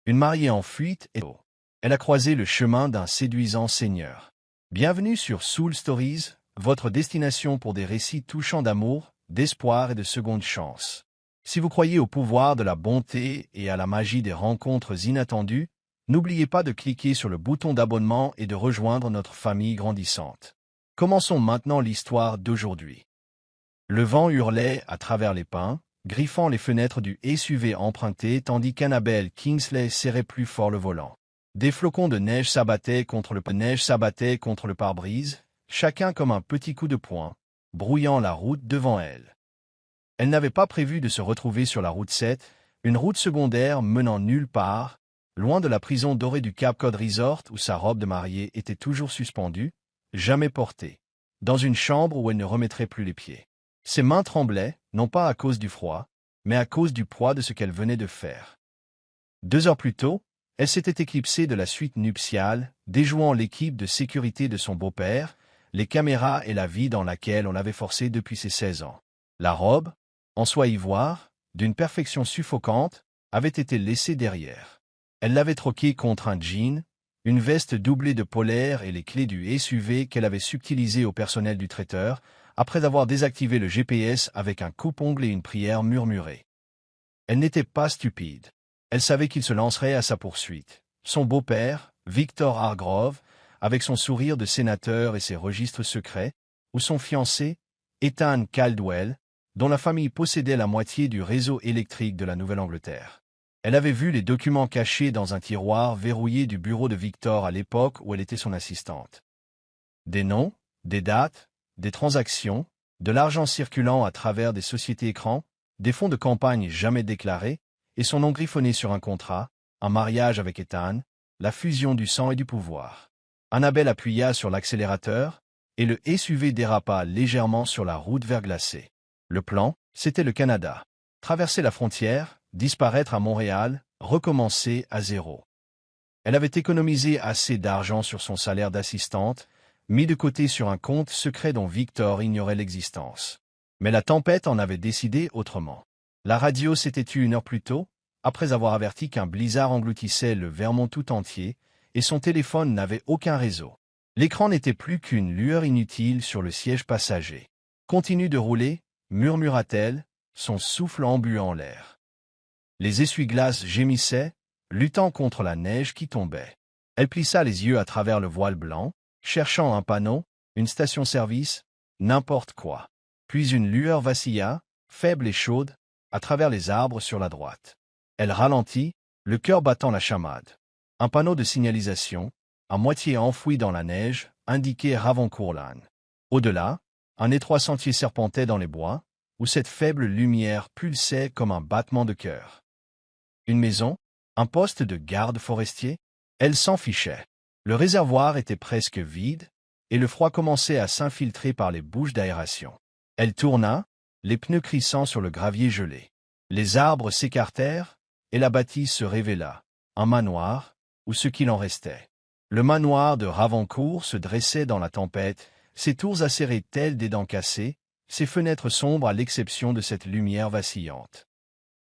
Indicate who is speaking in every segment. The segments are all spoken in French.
Speaker 1: Une mariée en fuite et elle a croisé le chemin d'un séduisant seigneur. Bienvenue sur Soul Stories, votre destination pour des récits touchants d'amour, d'espoir et de seconde chance. Si vous croyez au pouvoir de la bonté et à la magie des rencontres inattendues, n'oubliez pas de cliquer sur le bouton d'abonnement et de rejoindre notre famille grandissante. Commençons maintenant l'histoire d'aujourd'hui. Le vent hurlait à travers les pins, griffant les fenêtres du SUV emprunté tandis qu'Annabelle Kingsley serrait plus fort le volant. Des flocons de neige s'abattaient contre le pare-brise, chacun comme un petit coup de poing, brouillant la route devant elle. Elle n'avait pas prévu de se retrouver sur la route 7, une route secondaire menant nulle part, loin de la prison dorée du Cape Cod Resort où sa robe de mariée était toujours suspendue, jamais portée, dans une chambre où elle ne remettrait plus les pieds. Ses mains tremblaient, non pas à cause du froid, mais à cause du poids de ce qu'elle venait de faire. 2 heures plus tôt, elle s'était éclipsée de la suite nuptiale, déjouant l'équipe de sécurité de son beau-père, les caméras et la vie dans laquelle on l'avait forcée depuis ses 16 ans. La robe, en soie ivoire, d'une perfection suffocante, avait été laissée derrière. Elle l'avait troquée contre un jean, une veste doublée de polaire et les clés du SUV qu'elle avait subtilisées au personnel du traiteur, après avoir désactivé le GPS avec un coupe-ongle et une prière murmurée. Elle n'était pas stupide. Elle savait qu'il se lancerait à sa poursuite. Son beau-père, Victor Hargrove, avec son sourire de sénateur et ses registres secrets, ou son fiancé, Ethan Caldwell, dont la famille possédait la moitié du réseau électrique de la Nouvelle-Angleterre. Elle avait vu les documents cachés dans un tiroir verrouillé du bureau de Victor à l'époque où elle était son assistante. Des noms, des dates, des transactions, de l'argent circulant à travers des sociétés écrans, des fonds de campagne jamais déclarés, et son nom griffonné sur un contrat, un mariage avec Ethan, la fusion du sang et du pouvoir. Annabelle appuya sur l'accélérateur, et le SUV dérapa légèrement sur la route verglacée. Le plan, c'était le Canada. Traverser la frontière, disparaître à Montréal, recommencer à zéro. Elle avait économisé assez d'argent sur son salaire d'assistante, mis de côté sur un compte secret dont Victor ignorait l'existence. Mais la tempête en avait décidé autrement. La radio s'était tue 1 heure plus tôt, après avoir averti qu'un blizzard engloutissait le Vermont tout entier, et son téléphone n'avait aucun réseau. L'écran n'était plus qu'une lueur inutile sur le siège passager. « Continue de rouler », murmura-t-elle, son souffle embuant l'air. Les essuie-glaces gémissaient, luttant contre la neige qui tombait. Elle plissa les yeux à travers le voile blanc, cherchant un panneau, une station-service, n'importe quoi. Puis une lueur vacilla, faible et chaude, à travers les arbres sur la droite. Elle ralentit, le cœur battant la chamade. Un panneau de signalisation, à moitié enfoui dans la neige, indiquait Ravoncourlan. Au-delà, un étroit sentier serpentait dans les bois, où cette faible lumière pulsait comme un battement de cœur. Une maison, un poste de garde forestier, elle s'en fichait. Le réservoir était presque vide, et le froid commençait à s'infiltrer par les bouches d'aération. Elle tourna, les pneus crissant sur le gravier gelé. Les arbres s'écartèrent, et la bâtisse se révéla, un manoir, ou ce qu'il en restait. Le manoir de Ravancourt se dressait dans la tempête, ses tours acérées telles des dents cassées, ses fenêtres sombres à l'exception de cette lumière vacillante.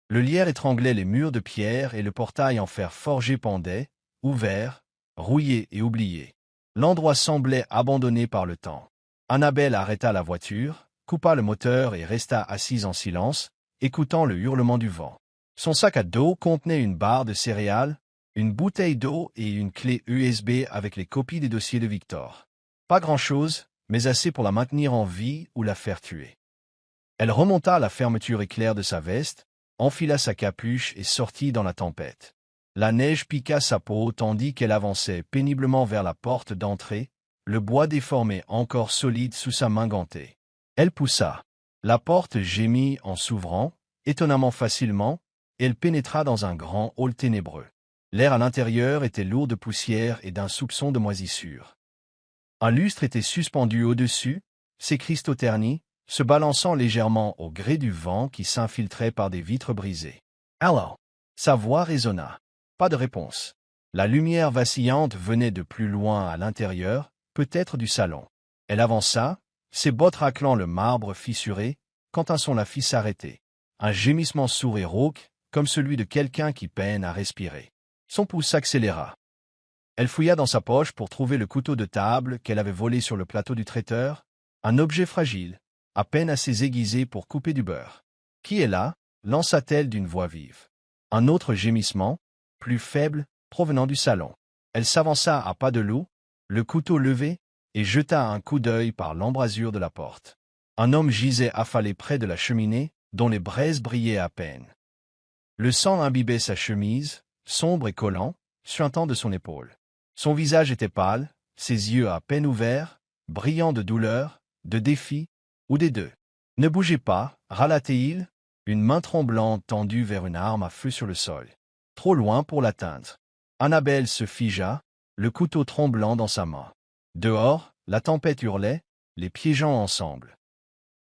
Speaker 1: Le lierre étranglait les murs de pierre et le portail en fer forgé pendait, ouvert, rouillé et oublié. L'endroit semblait abandonné par le temps. Annabelle arrêta la voiture, coupa le moteur et resta assise en silence, écoutant le hurlement du vent. Son sac à dos contenait une barre de céréales, une bouteille d'eau et une clé USB avec les copies des dossiers de Victor. Pas grand-chose, mais assez pour la maintenir en vie ou la faire tuer. Elle remonta à la fermeture éclair de sa veste, enfila sa capuche et sortit dans la tempête. La neige piqua sa peau tandis qu'elle avançait péniblement vers la porte d'entrée, le bois déformé encore solide sous sa main gantée. Elle poussa. La porte gémit en s'ouvrant, étonnamment facilement, et elle pénétra dans un grand hall ténébreux. L'air à l'intérieur était lourd de poussière et d'un soupçon de moisissure. Un lustre était suspendu au-dessus, ses cristaux ternis, se balançant légèrement au gré du vent qui s'infiltrait par des vitres brisées. « Allô » Sa voix résonna. Pas de réponse. La lumière vacillante venait de plus loin à l'intérieur, peut-être du salon. Elle avança, ses bottes raclant le marbre fissuré, quand un son la fit s'arrêter. Un gémissement sourd et rauque, comme celui de quelqu'un qui peine à respirer. Son pouls s'accéléra. Elle fouilla dans sa poche pour trouver le couteau de table qu'elle avait volé sur le plateau du traiteur, un objet fragile, à peine assez aiguisé pour couper du beurre. « Qui est là » lança-t-elle d'une voix vive. Un autre gémissement, plus faible, provenant du salon. Elle s'avança à pas de loup, le couteau levé, et jeta un coup d'œil par l'embrasure de la porte. Un homme gisait affalé près de la cheminée, dont les braises brillaient à peine. Le sang imbibait sa chemise, sombre et collant, suintant de son épaule. Son visage était pâle, ses yeux à peine ouverts, brillants de douleur, de défi, ou des deux. « Ne bougez pas, râla-t-il, une main tremblante tendue vers une arme à feu sur le sol. Trop loin pour l'atteindre. Annabelle se figea, le couteau tremblant dans sa main. Dehors, la tempête hurlait, les piégeant ensemble.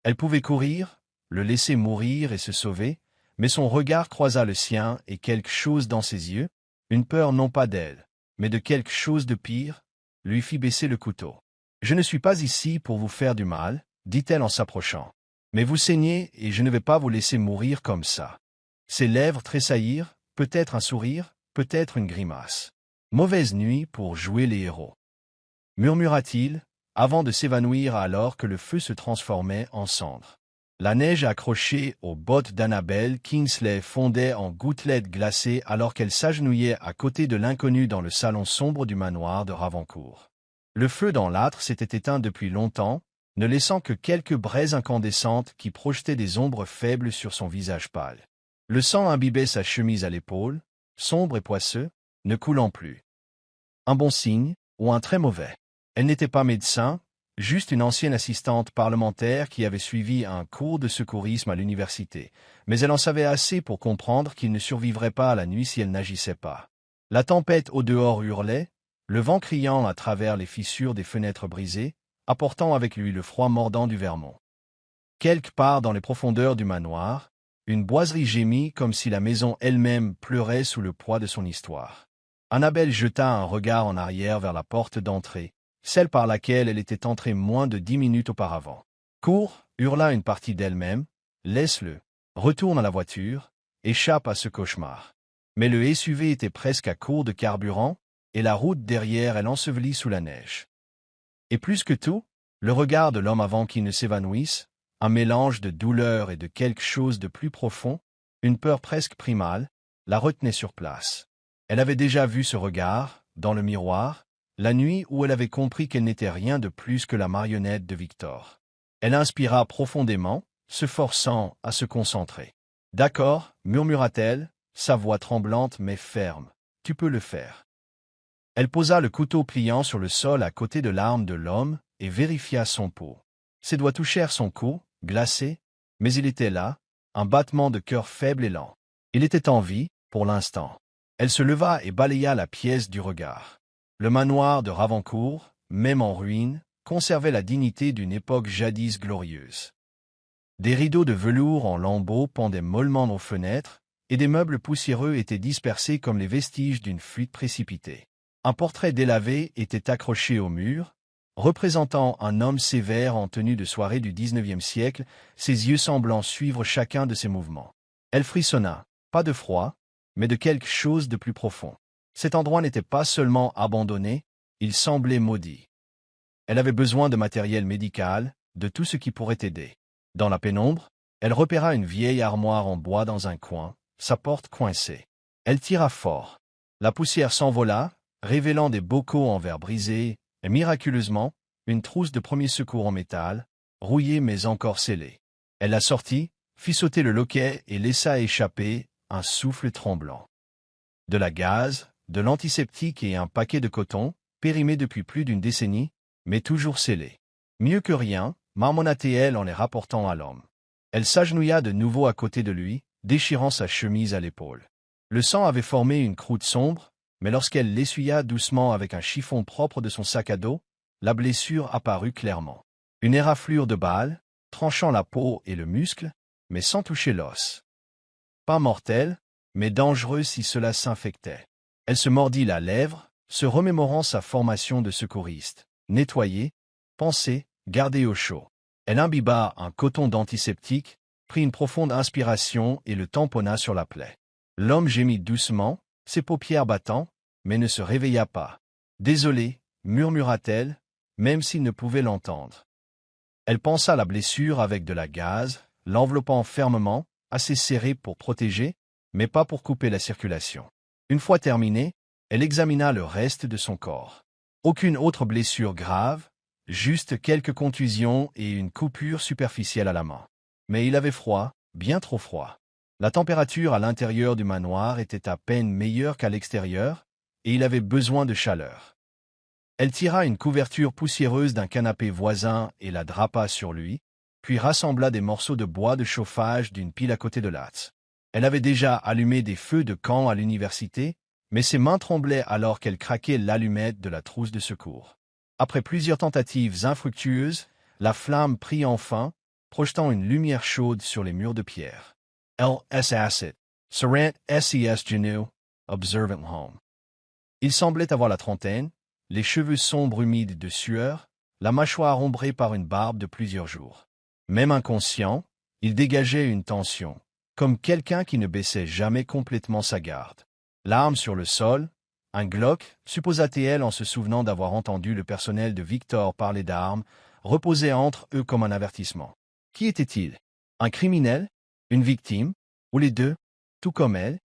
Speaker 1: Elle pouvait courir, le laisser mourir et se sauver, mais son regard croisa le sien et quelque chose dans ses yeux, une peur non pas d'elle, mais de quelque chose de pire, lui fit baisser le couteau. « Je ne suis pas ici pour vous faire du mal, » dit-elle en s'approchant. « Mais vous saignez et je ne vais pas vous laisser mourir comme ça. » Ses lèvres tressaillirent, peut-être un sourire, peut-être une grimace. « Mauvaise nuit pour jouer les héros. » murmura-t-il, avant de s'évanouir alors que le feu se transformait en cendres. La neige accrochée aux bottes d'Annabelle Kingsley fondait en gouttelettes glacées alors qu'elle s'agenouillait à côté de l'inconnu dans le salon sombre du manoir de Ravancourt. Le feu dans l'âtre s'était éteint depuis longtemps, ne laissant que quelques braises incandescentes qui projetaient des ombres faibles sur son visage pâle. Le sang imbibait sa chemise à l'épaule, sombre et poisseux, ne coulant plus. Un bon signe, ou un très mauvais. Elle n'était pas médecin, juste une ancienne assistante parlementaire qui avait suivi un cours de secourisme à l'université, mais elle en savait assez pour comprendre qu'il ne survivrait pas à la nuit si elle n'agissait pas. La tempête au dehors hurlait, le vent criant à travers les fissures des fenêtres brisées, apportant avec lui le froid mordant du Vermont. Quelque part dans les profondeurs du manoir, une boiserie gémit comme si la maison elle-même pleurait sous le poids de son histoire. Annabelle jeta un regard en arrière vers la porte d'entrée, celle par laquelle elle était entrée moins de 10 minutes auparavant. « Cours » hurla une partie d'elle-même, « laisse-le, retourne à la voiture, échappe à ce cauchemar. » Mais le SUV était presque à court de carburant, et la route derrière elle ensevelie sous la neige. Et plus que tout, le regard de l'homme avant qu'il ne s'évanouisse, un mélange de douleur et de quelque chose de plus profond, une peur presque primale, la retenait sur place. Elle avait déjà vu ce regard, dans le miroir, la nuit où elle avait compris qu'elle n'était rien de plus que la marionnette de Victor. Elle inspira profondément, se forçant à se concentrer. « D'accord, » murmura-t-elle, sa voix tremblante mais ferme, « tu peux le faire. » Elle posa le couteau pliant sur le sol à côté de l'arme de l'homme et vérifia son pouls. Ses doigts touchèrent son cou, glacé, mais il était là, un battement de cœur faible et lent. Il était en vie, pour l'instant. Elle se leva et balaya la pièce du regard. Le manoir de Ravancourt, même en ruine, conservait la dignité d'une époque jadis glorieuse. Des rideaux de velours en lambeaux pendaient mollement aux fenêtres, et des meubles poussiéreux étaient dispersés comme les vestiges d'une fuite précipitée. Un portrait délavé était accroché au mur, représentant un homme sévère en tenue de soirée du XIXe siècle, ses yeux semblant suivre chacun de ses mouvements. Elle frissonna, pas de froid, mais de quelque chose de plus profond. Cet endroit n'était pas seulement abandonné, il semblait maudit. Elle avait besoin de matériel médical, de tout ce qui pourrait aider. Dans la pénombre, elle repéra une vieille armoire en bois dans un coin, sa porte coincée. Elle tira fort. La poussière s'envola, révélant des bocaux en verre brisé, et miraculeusement, une trousse de premiers secours en métal, rouillée mais encore scellée. Elle la sortit, fit sauter le loquet et laissa échapper un souffle tremblant. De la gaze, de l'antiseptique et un paquet de coton, périmé depuis plus d'une décennie, mais toujours scellé. Mieux que rien, marmonna-t-elle en les rapportant à l'homme. Elle s'agenouilla de nouveau à côté de lui, déchirant sa chemise à l'épaule. Le sang avait formé une croûte sombre, mais lorsqu'elle l'essuya doucement avec un chiffon propre de son sac à dos, la blessure apparut clairement. Une éraflure de balle, tranchant la peau et le muscle, mais sans toucher l'os. Pas mortelle, mais dangereux si cela s'infectait. Elle se mordit la lèvre, se remémorant sa formation de secouriste. Nettoyer, penser, garder au chaud. Elle imbiba un coton d'antiseptique, prit une profonde inspiration et le tamponna sur la plaie. L'homme gémit doucement, ses paupières battant, mais ne se réveilla pas. « Désolé, murmura-t-elle, même s'il ne pouvait l'entendre. Elle pansa la blessure avec de la gaze, l'enveloppant fermement, assez serré pour protéger, mais pas pour couper la circulation. Une fois terminée, elle examina le reste de son corps. Aucune autre blessure grave, juste quelques contusions et une coupure superficielle à la main. Mais il avait froid, bien trop froid. La température à l'intérieur du manoir était à peine meilleure qu'à l'extérieur, et il avait besoin de chaleur. Elle tira une couverture poussiéreuse d'un canapé voisin et la drapa sur lui, puis rassembla des morceaux de bois de chauffage d'une pile à côté de l'âtre. Elle avait déjà allumé des feux de camp à l'université, mais ses mains tremblaient alors qu'elle craquait l'allumette de la trousse de secours. Après plusieurs tentatives infructueuses, la flamme prit enfin, projetant une lumière chaude sur les murs de pierre. L.S. Asset, Sarant S.E.S. Genu, Observant Home. Il semblait avoir la trentaine, les cheveux sombres humides de sueur, la mâchoire ombrée par une barbe de plusieurs jours. Même inconscient, il dégageait une tension, comme quelqu'un qui ne baissait jamais complètement sa garde. L'arme sur le sol, un Glock, supposa-t-elle en se souvenant d'avoir entendu le personnel de Victor parler d'armes, reposait entre eux comme un avertissement. Qui était-il? Un criminel? Une victime? Ou les deux? Tout comme elle?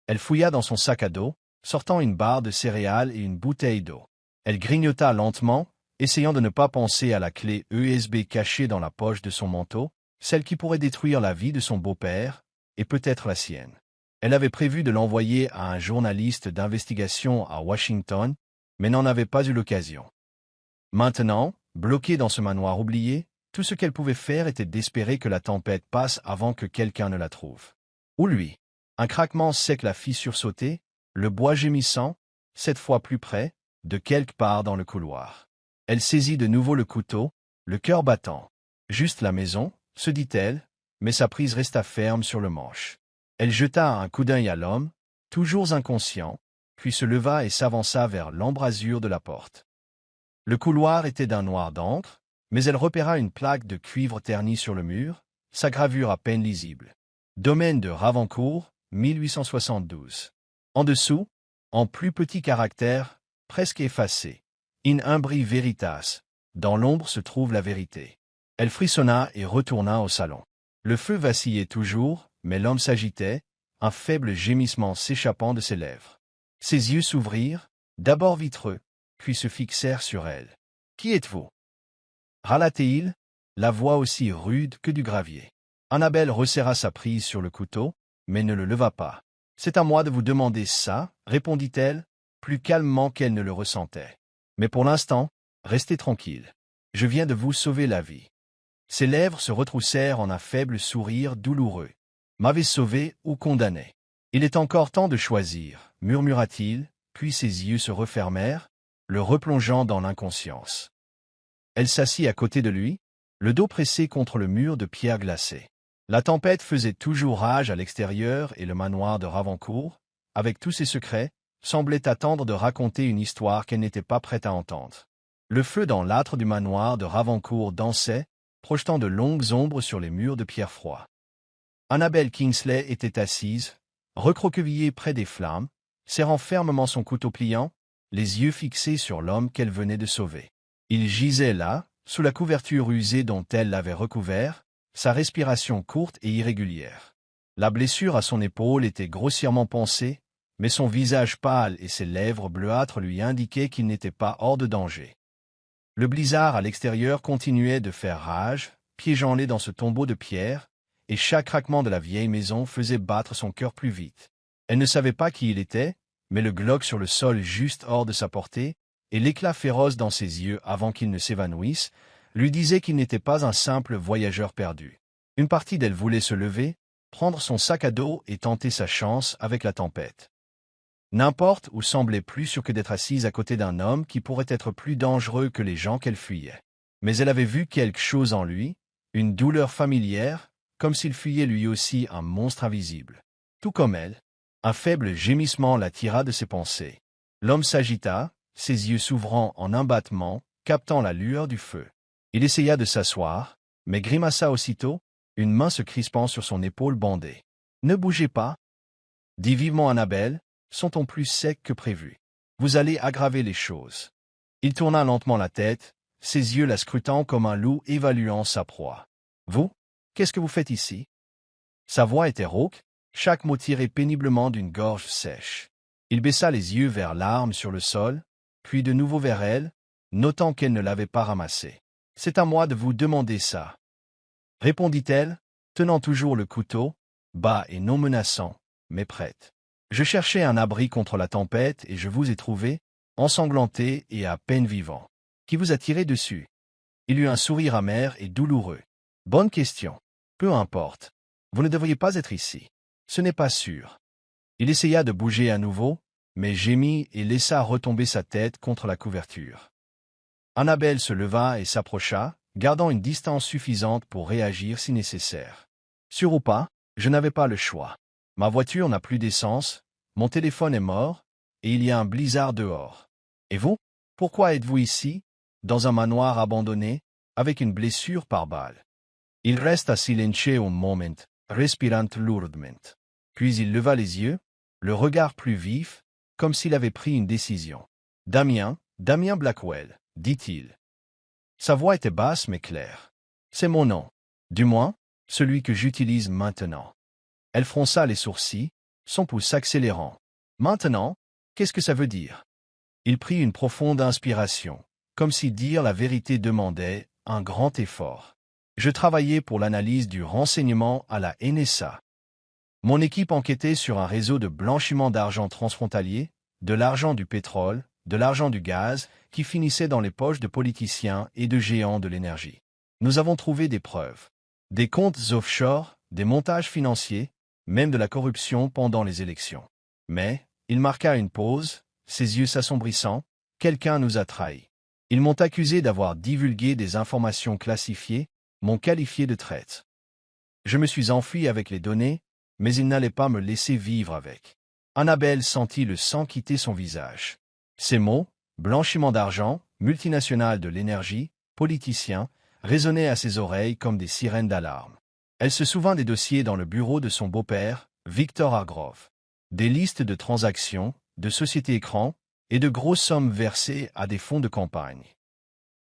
Speaker 1: Elle fouilla dans son sac à dos, sortant une barre de céréales et une bouteille d'eau. Elle grignota lentement, essayant de ne pas penser à la clé USB cachée dans la poche de son manteau, celle qui pourrait détruire la vie de son beau-père, et peut-être la sienne. Elle avait prévu de l'envoyer à un journaliste d'investigation à Washington, mais n'en avait pas eu l'occasion. Maintenant, bloquée dans ce manoir oublié, tout ce qu'elle pouvait faire était d'espérer que la tempête passe avant que quelqu'un ne la trouve. Ou lui. Un craquement sec la fit sursauter, le bois gémissant, cette fois plus près, de quelque part dans le couloir. Elle saisit de nouveau le couteau, le cœur battant. Juste la maison, se dit-elle, mais sa prise resta ferme sur le manche. Elle jeta un coup d'œil à l'homme, toujours inconscient, puis se leva et s'avança vers l'embrasure de la porte. Le couloir était d'un noir d'encre, mais elle repéra une plaque de cuivre ternie sur le mur, sa gravure à peine lisible. Domaine de Ravancourt, 1872. En dessous, en plus petits caractères, presque effacés. In umbri veritas. Dans l'ombre se trouve la vérité. Elle frissonna et retourna au salon. Le feu vacillait toujours, mais l'homme s'agitait, un faible gémissement s'échappant de ses lèvres. Ses yeux s'ouvrirent, d'abord vitreux, puis se fixèrent sur elle. « Qui êtes-vous » râla-t-il, la voix aussi rude que du gravier. Annabelle resserra sa prise sur le couteau, mais ne le leva pas. « C'est à moi de vous demander ça, » répondit-elle, plus calmement qu'elle ne le ressentait. « Mais pour l'instant, restez tranquille. Je viens de vous sauver la vie. » Ses lèvres se retroussèrent en un faible sourire douloureux. « M'avez sauvé ou condamné. Il est encore temps de choisir, » murmura-t-il, puis ses yeux se refermèrent, le replongeant dans l'inconscience. Elle s'assit à côté de lui, le dos pressé contre le mur de pierre glacée. La tempête faisait toujours rage à l'extérieur et le manoir de Ravancourt, avec tous ses secrets, semblait attendre de raconter une histoire qu'elle n'était pas prête à entendre. Le feu dans l'âtre du manoir de Ravancourt dansait, projetant de longues ombres sur les murs de pierre froid. Annabelle Kingsley était assise, recroquevillée près des flammes, serrant fermement son couteau pliant, les yeux fixés sur l'homme qu'elle venait de sauver. Il gisait là, sous la couverture usée dont elle l'avait recouvert, sa respiration courte et irrégulière. La blessure à son épaule était grossièrement pansée, mais son visage pâle et ses lèvres bleuâtres lui indiquaient qu'il n'était pas hors de danger. Le blizzard à l'extérieur continuait de faire rage, piégeant-les dans ce tombeau de pierre, et chaque craquement de la vieille maison faisait battre son cœur plus vite. Elle ne savait pas qui il était, mais le Glock sur le sol juste hors de sa portée, et l'éclat féroce dans ses yeux avant qu'il ne s'évanouisse, lui disait qu'il n'était pas un simple voyageur perdu. Une partie d'elle voulait se lever, prendre son sac à dos et tenter sa chance avec la tempête. N'importe où semblait plus sûr que d'être assise à côté d'un homme qui pourrait être plus dangereux que les gens qu'elle fuyait. Mais elle avait vu quelque chose en lui, une douleur familière, comme s'il fuyait lui aussi un monstre invisible. Tout comme elle, un faible gémissement la tira de ses pensées. L'homme s'agita, ses yeux s'ouvrant en un battement, captant la lueur du feu. Il essaya de s'asseoir, mais grimaça aussitôt, une main se crispant sur son épaule bandée. « Ne bougez pas » dit vivement Annabelle, sont-on plus secs que prévu. Vous allez aggraver les choses. Il tourna lentement la tête, ses yeux la scrutant comme un loup évaluant sa proie. Vous? Qu'est-ce que vous faites ici? Sa voix était rauque, chaque mot tiré péniblement d'une gorge sèche. Il baissa les yeux vers l'arme sur le sol, puis de nouveau vers elle, notant qu'elle ne l'avait pas ramassée. « C'est à moi de vous demander ça. » Répondit-elle, tenant toujours le couteau, bas et non menaçant, mais prête. « Je cherchais un abri contre la tempête et je vous ai trouvé, ensanglanté et à peine vivant. Qui vous a tiré dessus? » Il eut un sourire amer et douloureux. « Bonne question. Peu importe. Vous ne devriez pas être ici. Ce n'est pas sûr. » Il essaya de bouger à nouveau, mais gémit et laissa retomber sa tête contre la couverture. Annabelle se leva et s'approcha, gardant une distance suffisante pour réagir si nécessaire. « Sûr ou pas, je n'avais pas le choix. Ma voiture n'a plus d'essence, mon téléphone est mort, et il y a un blizzard dehors. Et vous? Pourquoi êtes-vous ici, dans un manoir abandonné, avec une blessure par balle? » Il resta silencieux un moment, respirant lourdement. Puis il leva les yeux, le regard plus vif, comme s'il avait pris une décision. « Damien Blackwell, dit-il. » Sa voix était basse mais claire. « C'est mon nom. Du moins, celui que j'utilise maintenant. » Elle fronça les sourcils, son pouce s'accélérant. « Maintenant, qu'est-ce que ça veut dire? » Il prit une profonde inspiration, comme si dire la vérité demandait un grand effort. « Je travaillais pour l'analyse du renseignement à la NSA. Mon équipe enquêtait sur un réseau de blanchiment d'argent transfrontalier, de l'argent du pétrole, de l'argent du gaz, qui finissait dans les poches de politiciens et de géants de l'énergie. Nous avons trouvé des preuves. Des comptes offshore, des montages financiers, même de la corruption pendant les élections. Mais, il marqua une pause, ses yeux s'assombrissant, quelqu'un nous a trahis. Ils m'ont accusé d'avoir divulgué des informations classifiées, m'ont qualifié de traître. Je me suis enfui avec les données, mais ils n'allaient pas me laisser vivre avec. » Annabelle sentit le sang quitter son visage. Ces mots, blanchiment d'argent, multinationale de l'énergie, politicien, résonnaient à ses oreilles comme des sirènes d'alarme. Elle se souvint des dossiers dans le bureau de son beau-père, Victor Hargrove. Des listes de transactions, de sociétés écrans, et de grosses sommes versées à des fonds de campagne.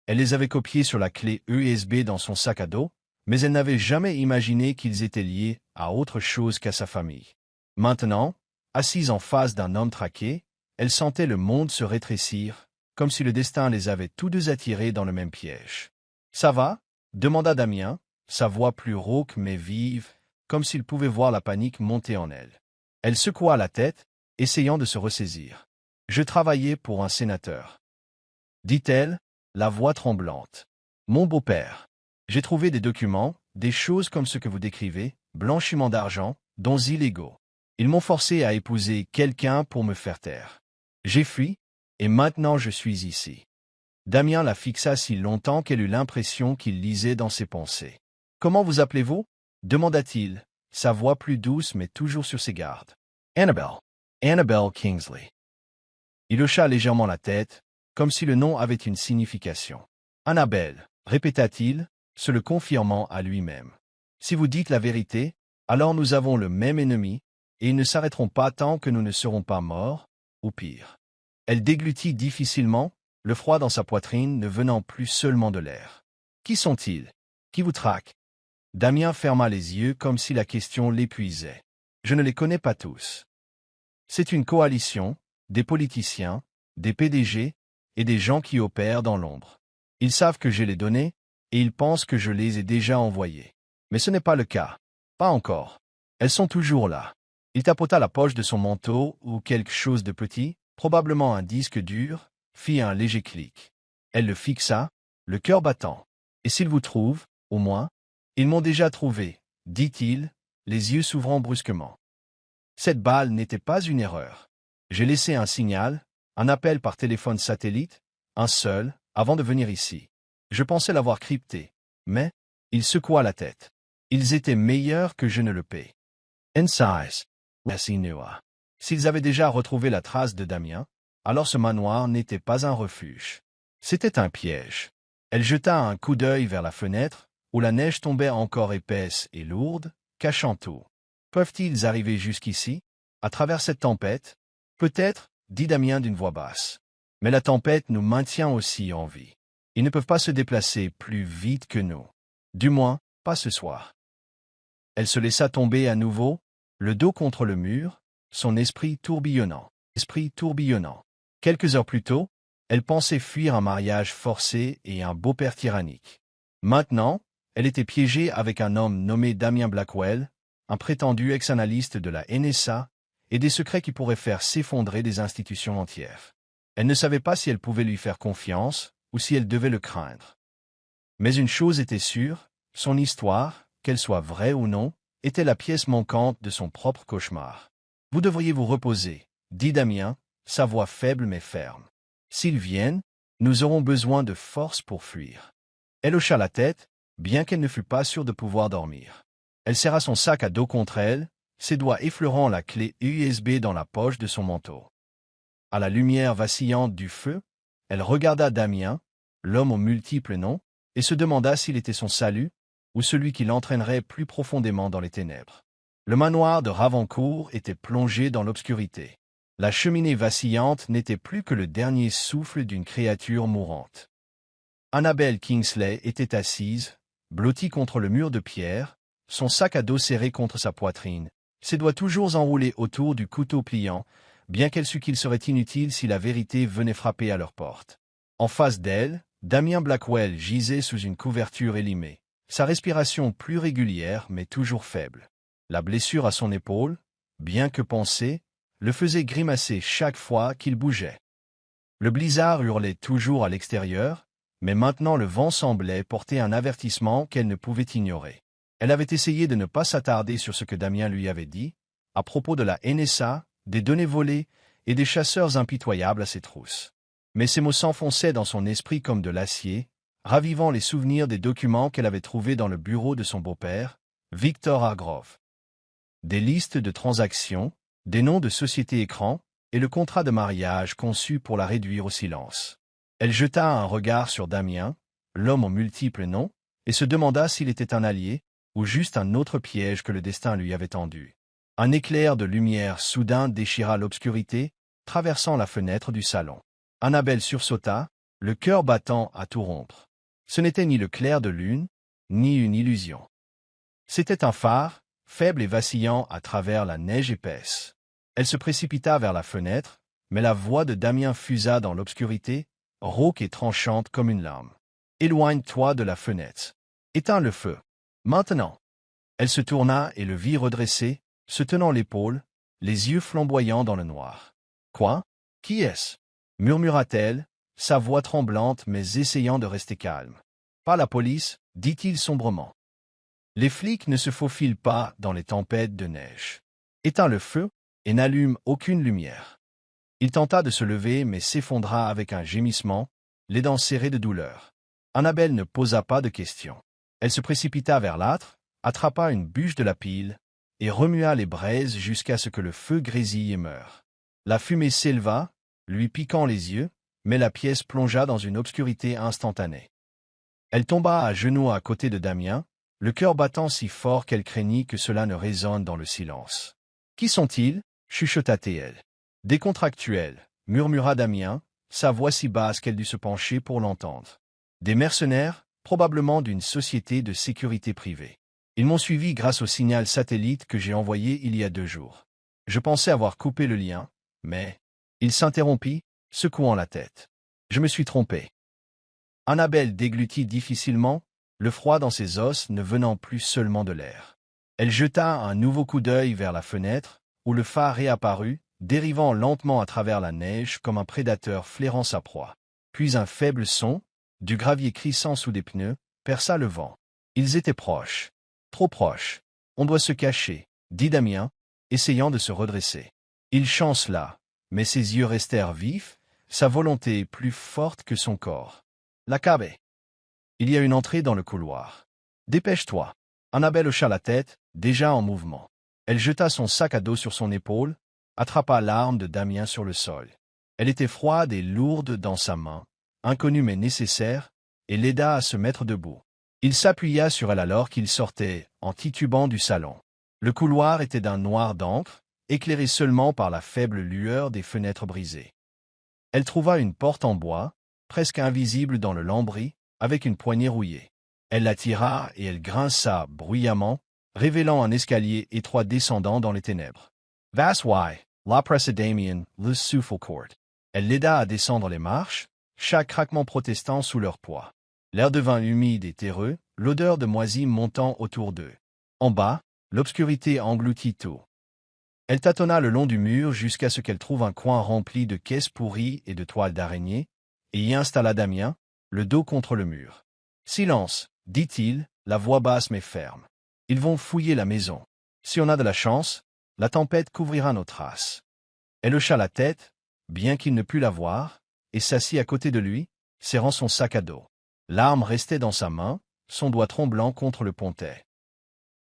Speaker 1: Elle les avait copiés sur la clé USB dans son sac à dos, mais elle n'avait jamais imaginé qu'ils étaient liés à autre chose qu'à sa famille. Maintenant, assise en face d'un homme traqué, elle sentait le monde se rétrécir, comme si le destin les avait tous deux attirés dans le même piège. « Ça va ?» demanda Damien, sa voix plus rauque mais vive, comme s'il pouvait voir la panique monter en elle. Elle secoua la tête, essayant de se ressaisir. « Je travaillais pour un sénateur. » dit-elle, la voix tremblante. « Mon beau-père. J'ai trouvé des documents, des choses comme ce que vous décrivez, blanchiment d'argent, dons illégaux. Ils m'ont forcé à épouser quelqu'un pour me faire taire. J'ai fui, et maintenant je suis ici. » Damien la fixa si longtemps qu'elle eut l'impression qu'il lisait dans ses pensées. « Comment vous appelez-vous » demanda-t-il, sa voix plus douce mais toujours sur ses gardes. « Annabelle. Annabelle Kingsley. » Il hocha légèrement la tête, comme si le nom avait une signification. « Annabelle, » répéta-t-il, se le confirmant à lui-même. « Si vous dites la vérité, alors nous avons le même ennemi, et ils ne s'arrêteront pas tant que nous ne serons pas morts, ou pire. » Elle déglutit difficilement, le froid dans sa poitrine ne venant plus seulement de l'air. « Qui sont-ils? Qui vous traque ?» Damien ferma les yeux comme si la question l'épuisait. « Je ne les connais pas tous. C'est une coalition, des politiciens, des PDG et des gens qui opèrent dans l'ombre. Ils savent que j'ai les données, et ils pensent que je les ai déjà envoyées. Mais ce n'est pas le cas. Pas encore. Elles sont toujours là. » Il tapota la poche de son manteau ou quelque chose de petit, probablement un disque dur, fit un léger clic. Elle le fixa, le cœur battant. « Et s'ils vous trouvent, au moins? »« Ils m'ont déjà trouvé, » dit-il, les yeux s'ouvrant brusquement. Cette balle n'était pas une erreur. J'ai laissé un signal, un appel par téléphone satellite, un seul, avant de venir ici. Je pensais l'avoir crypté, mais il secoua la tête. Ils étaient meilleurs que je ne le paie. N-Size. S'ils avaient déjà retrouvé la trace de Damien, alors ce manoir n'était pas un refuge. C'était un piège. Elle jeta un coup d'œil vers la fenêtre, où la neige tombait encore épaisse et lourde, cachant tout. Peuvent-ils arriver jusqu'ici, à travers cette tempête? Peut-être, dit Damien d'une voix basse. Mais la tempête nous maintient aussi en vie. Ils ne peuvent pas se déplacer plus vite que nous. Du moins, pas ce soir. Elle se laissa tomber à nouveau, le dos contre le mur, son esprit tourbillonnant. Quelques heures plus tôt, elle pensait fuir un mariage forcé et un beau-père tyrannique. Maintenant, elle était piégée avec un homme nommé Damien Blackwell, un prétendu ex-analyste de la NSA, et des secrets qui pourraient faire s'effondrer des institutions entières. Elle ne savait pas si elle pouvait lui faire confiance ou si elle devait le craindre. Mais une chose était sûre, son histoire, qu'elle soit vraie ou non, était la pièce manquante de son propre cauchemar. « Vous devriez vous reposer, » dit Damien, sa voix faible mais ferme. « S'ils viennent, nous aurons besoin de force pour fuir. » Elle hocha la tête, bien qu'elle ne fût pas sûre de pouvoir dormir. Elle serra son sac à dos contre elle, ses doigts effleurant la clé USB dans la poche de son manteau. À la lumière vacillante du feu, elle regarda Damien, l'homme aux multiples noms, et se demanda s'il était son salut, ou celui qui l'entraînerait plus profondément dans les ténèbres. Le manoir de Ravancourt était plongé dans l'obscurité. La cheminée vacillante n'était plus que le dernier souffle d'une créature mourante. Annabelle Kingsley était assise, blottie contre le mur de pierre, son sac à dos serré contre sa poitrine, ses doigts toujours enroulés autour du couteau pliant, bien qu'elle sût qu'il serait inutile si la vérité venait frapper à leur porte. En face d'elle, Damien Blackwell gisait sous une couverture élimée, sa respiration plus régulière mais toujours faible. La blessure à son épaule, bien que pansée, le faisait grimacer chaque fois qu'il bougeait. Le blizzard hurlait toujours à l'extérieur, mais maintenant le vent semblait porter un avertissement qu'elle ne pouvait ignorer. Elle avait essayé de ne pas s'attarder sur ce que Damien lui avait dit, à propos de la NSA, des données volées et des chasseurs impitoyables à ses trousses. Mais ces mots s'enfonçaient dans son esprit comme de l'acier, ravivant les souvenirs des documents qu'elle avait trouvés dans le bureau de son beau-père, Victor Hargrove. Des listes de transactions, des noms de sociétés écrans, et le contrat de mariage conçu pour la réduire au silence. Elle jeta un regard sur Damien, l'homme aux multiples noms, et se demanda s'il était un allié, ou juste un autre piège que le destin lui avait tendu. Un éclair de lumière soudain déchira l'obscurité, traversant la fenêtre du salon. Annabelle sursauta, le cœur battant à tout rompre. Ce n'était ni le clair de lune, ni une illusion. C'était un phare, faible et vacillant à travers la neige épaisse. Elle se précipita vers la fenêtre, mais la voix de Damien fusa dans l'obscurité, rauque et tranchante comme une lame. « Éloigne-toi de la fenêtre. Éteins le feu. Maintenant. » Elle se tourna et le vit redressé, se tenant l'épaule, les yeux flamboyants dans le noir. « Quoi? Qui est-ce » murmura-t-elle, sa voix tremblante mais essayant de rester calme. « Pas la police, dit-il sombrement. Les flics ne se faufilent pas dans les tempêtes de neige. Éteins le feu et n'allume aucune lumière. » Il tenta de se lever mais s'effondra avec un gémissement, les dents serrées de douleur. Annabelle ne posa pas de questions. Elle se précipita vers l'âtre, attrapa une bûche de la pile, et remua les braises jusqu'à ce que le feu grésille et meure. La fumée s'éleva, lui piquant les yeux, mais la pièce plongea dans une obscurité instantanée. Elle tomba à genoux à côté de Damien, le cœur battant si fort qu'elle craignit que cela ne résonne dans le silence. « Qui sont-ils » chuchota-t-elle. « Des contractuels » murmura Damien, sa voix si basse qu'elle dut se pencher pour l'entendre. « Des mercenaires, probablement d'une société de sécurité privée. Ils m'ont suivi grâce au signal satellite que j'ai envoyé il y a 2 jours. Je pensais avoir coupé le lien, mais... » Il s'interrompit, secouant la tête. « Je me suis trompé. » Annabelle déglutit difficilement, le froid dans ses os ne venant plus seulement de l'air. Elle jeta un nouveau coup d'œil vers la fenêtre, où le phare réapparut, dérivant lentement à travers la neige comme un prédateur flairant sa proie. Puis un faible son, du gravier crissant sous des pneus, perça le vent. Ils étaient proches. Trop proches. On doit se cacher, dit Damien, essayant de se redresser. Il chancela, mais ses yeux restèrent vifs, sa volonté plus forte que son corps. La cabe. Il y a une entrée dans le couloir. Dépêche-toi. Annabelle hocha la tête, déjà en mouvement. Elle jeta son sac à dos sur son épaule, attrapa l'arme de Damien sur le sol. Elle était froide et lourde dans sa main, inconnue mais nécessaire, et l'aida à se mettre debout. Il s'appuya sur elle alors qu'il sortait, en titubant du salon. Le couloir était d'un noir d'encre, éclairée seulement par la faible lueur des fenêtres brisées. Elle trouva une porte en bois, presque invisible dans le lambris, avec une poignée rouillée. Elle la tira et elle grinça bruyamment, révélant un escalier étroit descendant dans les ténèbres. Vas why, la presse Damien, le souffle court. Elle l'aida à descendre les marches, chaque craquement protestant sous leur poids. L'air devint humide et terreux, l'odeur de moisi montant autour d'eux. En bas, l'obscurité engloutit tout. Elle tâtonna le long du mur jusqu'à ce qu'elle trouve un coin rempli de caisses pourries et de toiles d'araignée, et y installa Damien, le dos contre le mur. « Silence, dit-il, la voix basse mais ferme. Ils vont fouiller la maison. Si on a de la chance, la tempête couvrira nos traces. » Elle hocha la tête, bien qu'il ne pût la voir, et s'assit à côté de lui, serrant son sac à dos. L'arme restait dans sa main, son doigt tremblant contre le pontet.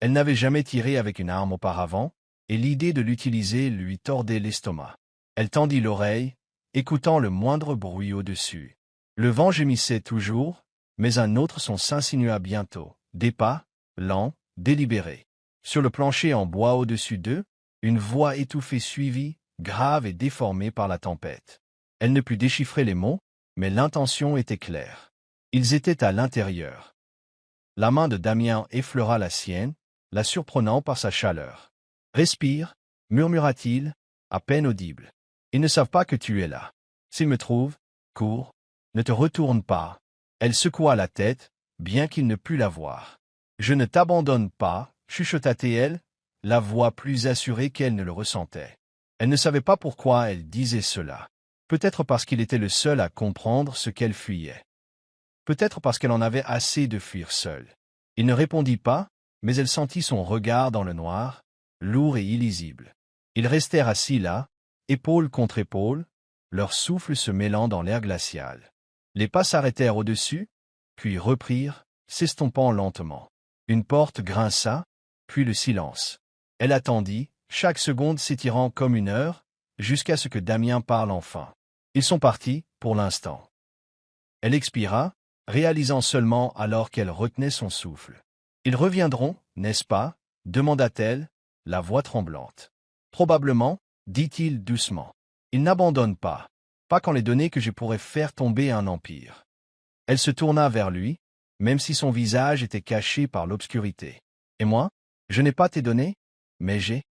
Speaker 1: Elle n'avait jamais tiré avec une arme auparavant, et l'idée de l'utiliser lui tordait l'estomac. Elle tendit l'oreille, écoutant le moindre bruit au-dessus. Le vent gémissait toujours, mais un autre son s'insinua bientôt. Des pas, lents, délibérés. Sur le plancher en bois au-dessus d'eux, une voix étouffée suivie, grave et déformée par la tempête. Elle ne put déchiffrer les mots, mais l'intention était claire. Ils étaient à l'intérieur. La main de Damien effleura la sienne, la surprenant par sa chaleur. « Respire, murmura-t-il, à peine audible. Ils ne savent pas que tu es là. S'ils me trouvent, cours, ne te retourne pas. » Elle secoua la tête, bien qu'il ne pût la voir. « Je ne t'abandonne pas, » chuchota-t-elle, la voix plus assurée qu'elle ne le ressentait. Elle ne savait pas pourquoi elle disait cela. Peut-être parce qu'il était le seul à comprendre ce qu'elle fuyait. Peut-être parce qu'elle en avait assez de fuir seule. Il ne répondit pas, mais elle sentit son regard dans le noir, lourd et illisible. Ils restèrent assis là, épaule contre épaule, leur souffle se mêlant dans l'air glacial. Les pas s'arrêtèrent au-dessus, puis reprirent, s'estompant lentement. Une porte grinça, puis le silence. Elle attendit, chaque seconde s'étirant comme une heure, jusqu'à ce que Damien parle enfin. Ils sont partis, pour l'instant. Elle expira, réalisant seulement alors qu'elle retenait son souffle. Ils reviendront, n'est-ce pas? Demanda-t-elle, la voix tremblante. Probablement, dit-il doucement. Ils n'abandonnent pas. Pas quand les données que je pourrais faire tomber un empire. Elle se tourna vers lui, même si son visage était caché par l'obscurité. Et moi? Je n'ai pas tes données, mais j'ai.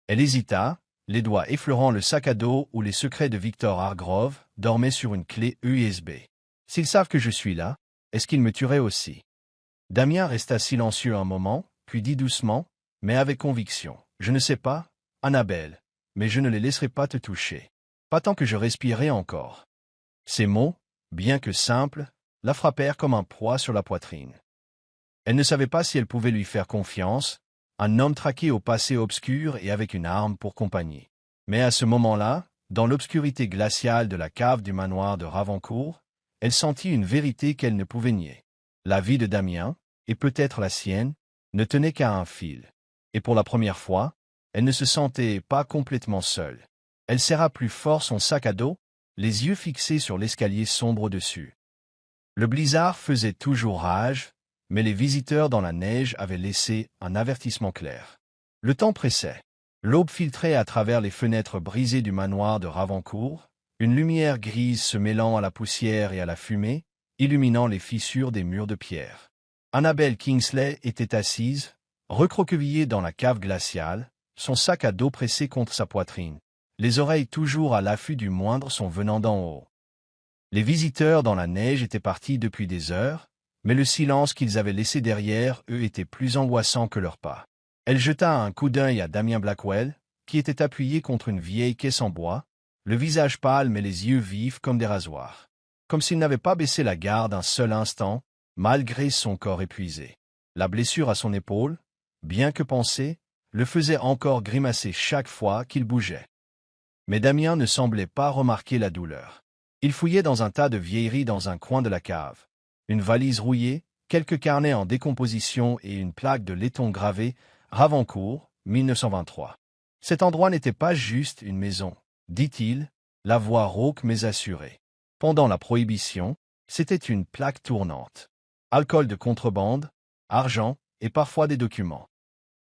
Speaker 1: Elle hésita, les doigts effleurant le sac à dos où les secrets de Victor Hargrove dormaient sur une clé USB. S'ils savent que je suis là, est-ce qu'ils me tueraient aussi? Damien resta silencieux un moment, puis dit doucement, mais avec conviction. Je ne sais pas, Annabelle, mais je ne les laisserai pas te toucher. Pas tant que je respirerai encore. Ces mots, bien que simples, la frappèrent comme un poids sur la poitrine. Elle ne savait pas si elle pouvait lui faire confiance, un homme traqué au passé obscur et avec une arme pour compagnie. Mais à ce moment-là, dans l'obscurité glaciale de la cave du manoir de Ravancourt, elle sentit une vérité qu'elle ne pouvait nier. La vie de Damien, et peut-être la sienne, ne tenait qu'à un fil. Et pour la première fois, elle ne se sentait pas complètement seule. Elle serra plus fort son sac à dos, les yeux fixés sur l'escalier sombre au-dessus. Le blizzard faisait toujours rage, mais les visiteurs dans la neige avaient laissé un avertissement clair. Le temps pressait. L'aube filtrait à travers les fenêtres brisées du manoir de Ravancourt, une lumière grise se mêlant à la poussière et à la fumée, illuminant les fissures des murs de pierre. Annabelle Kingsley était assise, recroquevillée dans la cave glaciale, son sac à dos pressé contre sa poitrine, les oreilles toujours à l'affût du moindre son venant d'en haut. Les visiteurs dans la neige étaient partis depuis des heures, mais le silence qu'ils avaient laissé derrière eux était plus angoissant que leurs pas. Elle jeta un coup d'œil à Damien Blackwell, qui était appuyé contre une vieille caisse en bois, le visage pâle mais les yeux vifs comme des rasoirs. Comme s'il n'avait pas baissé la garde un seul instant, malgré son corps épuisé. La blessure à son épaule, bien que pansée, le faisait encore grimacer chaque fois qu'il bougeait. Mais Damien ne semblait pas remarquer la douleur. Il fouillait dans un tas de vieilleries dans un coin de la cave. Une valise rouillée, quelques carnets en décomposition et une plaque de laiton gravée « Ravancourt, 1923 ». Cet endroit n'était pas juste une maison, dit-il, la voix rauque mais assurée. Pendant la Prohibition, c'était une plaque tournante. Alcool de contrebande, argent et parfois des documents.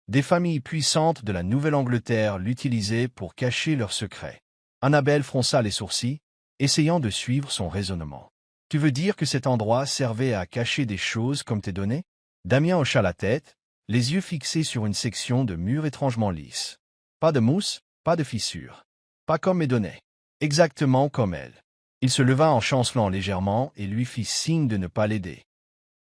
Speaker 1: Des familles puissantes de la Nouvelle-Angleterre l'utilisaient pour cacher leurs secrets. Annabelle fronça les sourcils, essayant de suivre son raisonnement. « Tu veux dire que cet endroit servait à cacher des choses comme tes données ?» Damien hocha la tête, les yeux fixés sur une section de mur étrangement lisse. Pas de mousse, pas de fissure. Pas comme mes données. Exactement comme elle. Il se leva en chancelant légèrement et lui fit signe de ne pas l'aider.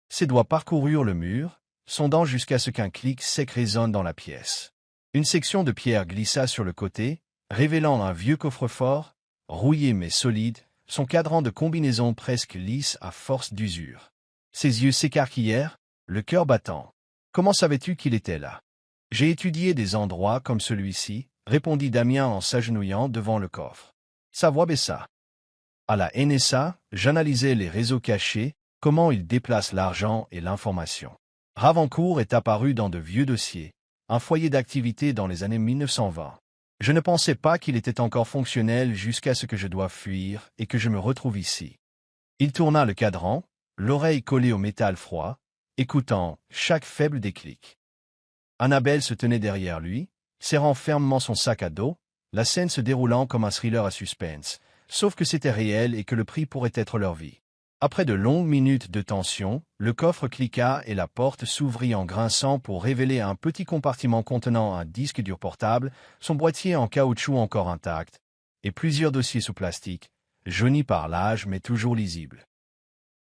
Speaker 1: Ses doigts parcoururent le mur, sondant jusqu'à ce qu'un clic sec résonne dans la pièce. Une section de pierre glissa sur le côté, révélant un vieux coffre-fort, rouillé mais solide, son cadran de combinaison presque lisse à force d'usure. Ses yeux s'écarquillèrent, le cœur battant. « Comment savais-tu qu'il était là ?»« J'ai étudié des endroits comme celui-ci, » répondit Damien en s'agenouillant devant le coffre. Sa voix baissa. « À la NSA, j'analysais les réseaux cachés, comment ils déplacent l'argent et l'information. Ravancourt est apparu dans de vieux dossiers, un foyer d'activité dans les années 1920. Je ne pensais pas qu'il était encore fonctionnel jusqu'à ce que je doive fuir et que je me retrouve ici. » Il tourna le cadran, l'oreille collée au métal froid, écoutant chaque faible déclic. Annabelle se tenait derrière lui, serrant fermement son sac à dos, la scène se déroulant comme un thriller à suspense, sauf que c'était réel et que le prix pourrait être leur vie. Après de longues minutes de tension, le coffre cliqua et la porte s'ouvrit en grinçant pour révéler un petit compartiment contenant un disque dur portable, son boîtier en caoutchouc encore intact, et plusieurs dossiers sous plastique, jaunis par l'âge mais toujours lisibles.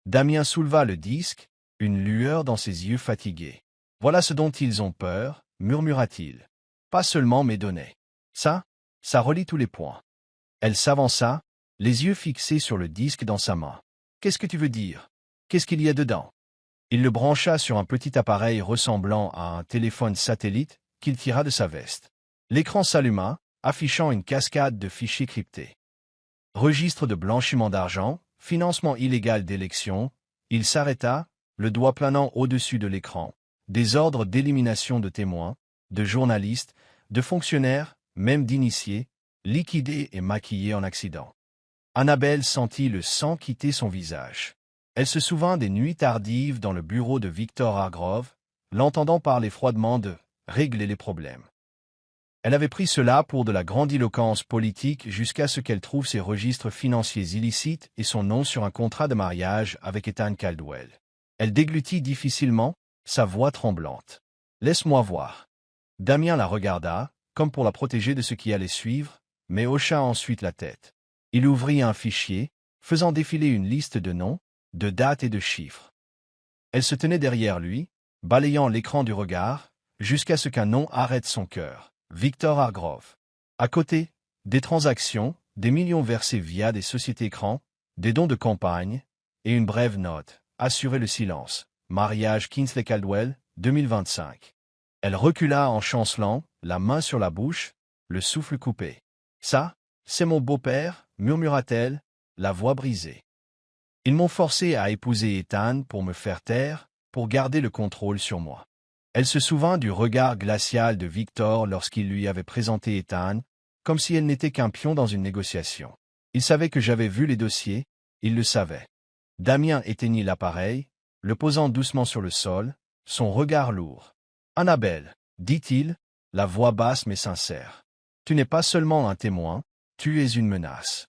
Speaker 1: Damien souleva le disque, une lueur dans ses yeux fatigués. « Voilà ce dont ils ont peur, » murmura-t-il. « Pas seulement mes données. Ça relie tous les points. » Elle s'avança, les yeux fixés sur le disque dans sa main. « Qu'est-ce que tu veux dire? Qu'est-ce qu'il y a dedans ?» Il le brancha sur un petit appareil ressemblant à un téléphone satellite qu'il tira de sa veste. L'écran s'alluma, affichant une cascade de fichiers cryptés. Registre de blanchiment d'argent, financement illégal d'élections. Il s'arrêta, le doigt planant au-dessus de l'écran. Des ordres d'élimination de témoins, de journalistes, de fonctionnaires, même d'initiés, liquidés et maquillés en accident. Annabelle sentit le sang quitter son visage. Elle se souvint des nuits tardives dans le bureau de Victor Hargrove, l'entendant parler froidement de « régler les problèmes ». Elle avait pris cela pour de la grandiloquence politique jusqu'à ce qu'elle trouve ses registres financiers illicites et son nom sur un contrat de mariage avec Ethan Caldwell. Elle déglutit difficilement, sa voix tremblante. « Laisse-moi voir. » Damien la regarda, comme pour la protéger de ce qui allait suivre, mais hocha ensuite la tête. Il ouvrit un fichier, faisant défiler une liste de noms, de dates et de chiffres. Elle se tenait derrière lui, balayant l'écran du regard, jusqu'à ce qu'un nom arrête son cœur. Victor Hargrove. À côté, des transactions, des millions versés via des sociétés écrans, des dons de campagne, et une brève note. Assurer le silence. Mariage Kingsley Caldwell, 2025. Elle recula en chancelant, la main sur la bouche, le souffle coupé. « Ça, c'est mon beau-père » murmura-t-elle, la voix brisée. « Ils m'ont forcé à épouser Ethan pour me faire taire, pour garder le contrôle sur moi. » Elle se souvint du regard glacial de Victor lorsqu'il lui avait présenté Ethan, comme si elle n'était qu'un pion dans une négociation. Il savait que j'avais vu les dossiers, il le savait. Damien éteignit l'appareil, le posant doucement sur le sol, son regard lourd. « Annabelle, » dit-il, la voix basse mais sincère. « Tu n'es pas seulement un témoin, tu es une menace.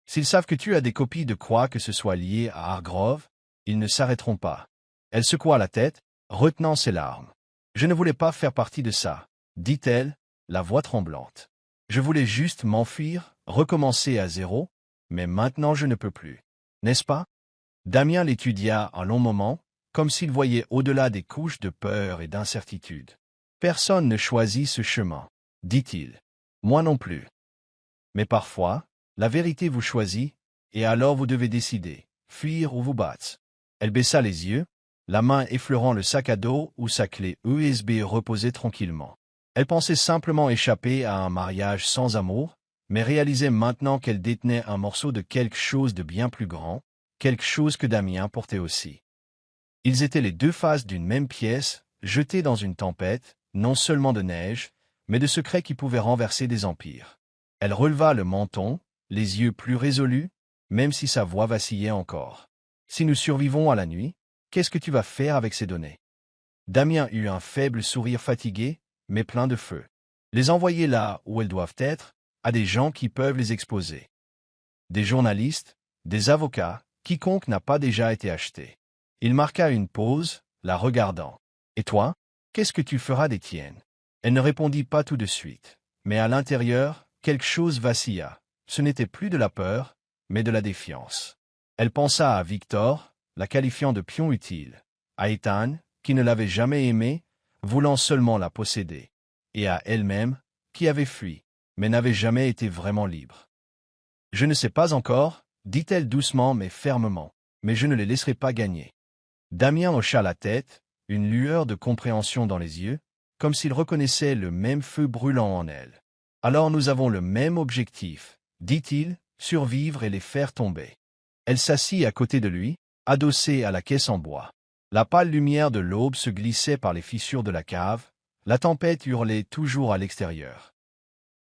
Speaker 1: S'ils savent que tu as des copies de quoi que ce soit lié à Hargrove, ils ne s'arrêteront pas. » Elle secoua la tête, retenant ses larmes. « Je ne voulais pas faire partie de ça, » dit-elle, la voix tremblante. « Je voulais juste m'enfuir, recommencer à zéro, mais maintenant je ne peux plus. N'est-ce pas ?» Damien l'étudia un long moment, comme s'il voyait au-delà des couches de peur et d'incertitude. « Personne ne choisit ce chemin, » dit-il. « Moi non plus. Mais parfois, la vérité vous choisit, et alors vous devez décider, fuir ou vous battre. » Elle baissa les yeux, la main effleurant le sac à dos où sa clé USB reposait tranquillement. Elle pensait simplement échapper à un mariage sans amour, mais réalisait maintenant qu'elle détenait un morceau de quelque chose de bien plus grand, quelque chose que Damien portait aussi. Ils étaient les deux faces d'une même pièce, jetés dans une tempête, non seulement de neige, mais de secrets qui pouvaient renverser des empires. Elle releva le menton, les yeux plus résolus, même si sa voix vacillait encore. « Si nous survivons à la nuit, qu'est-ce que tu vas faire avec ces données ?» Damien eut un faible sourire fatigué, mais pleins de feu. Les envoyer là où elles doivent être, à des gens qui peuvent les exposer. Des journalistes, des avocats, quiconque n'a pas déjà été acheté. Il marqua une pause, la regardant. « Et toi, qu'est-ce que tu feras des tiennes ?» Elle ne répondit pas tout de suite. Mais à l'intérieur, quelque chose vacilla. Ce n'était plus de la peur, mais de la défiance. Elle pensa à Victor, la qualifiant de pion utile, à Ethan, qui ne l'avait jamais aimée, voulant seulement la posséder, et à elle-même, qui avait fui, mais n'avait jamais été vraiment libre. « Je ne sais pas encore, dit-elle doucement mais fermement, mais je ne les laisserai pas gagner. » Damien hocha la tête, une lueur de compréhension dans les yeux, comme s'il reconnaissait le même feu brûlant en elle. « Alors nous avons le même objectif, dit-il, survivre et les faire tomber. » Elle s'assit à côté de lui, adossée à la caisse en bois. La pâle lumière de l'aube se glissait par les fissures de la cave, la tempête hurlait toujours à l'extérieur.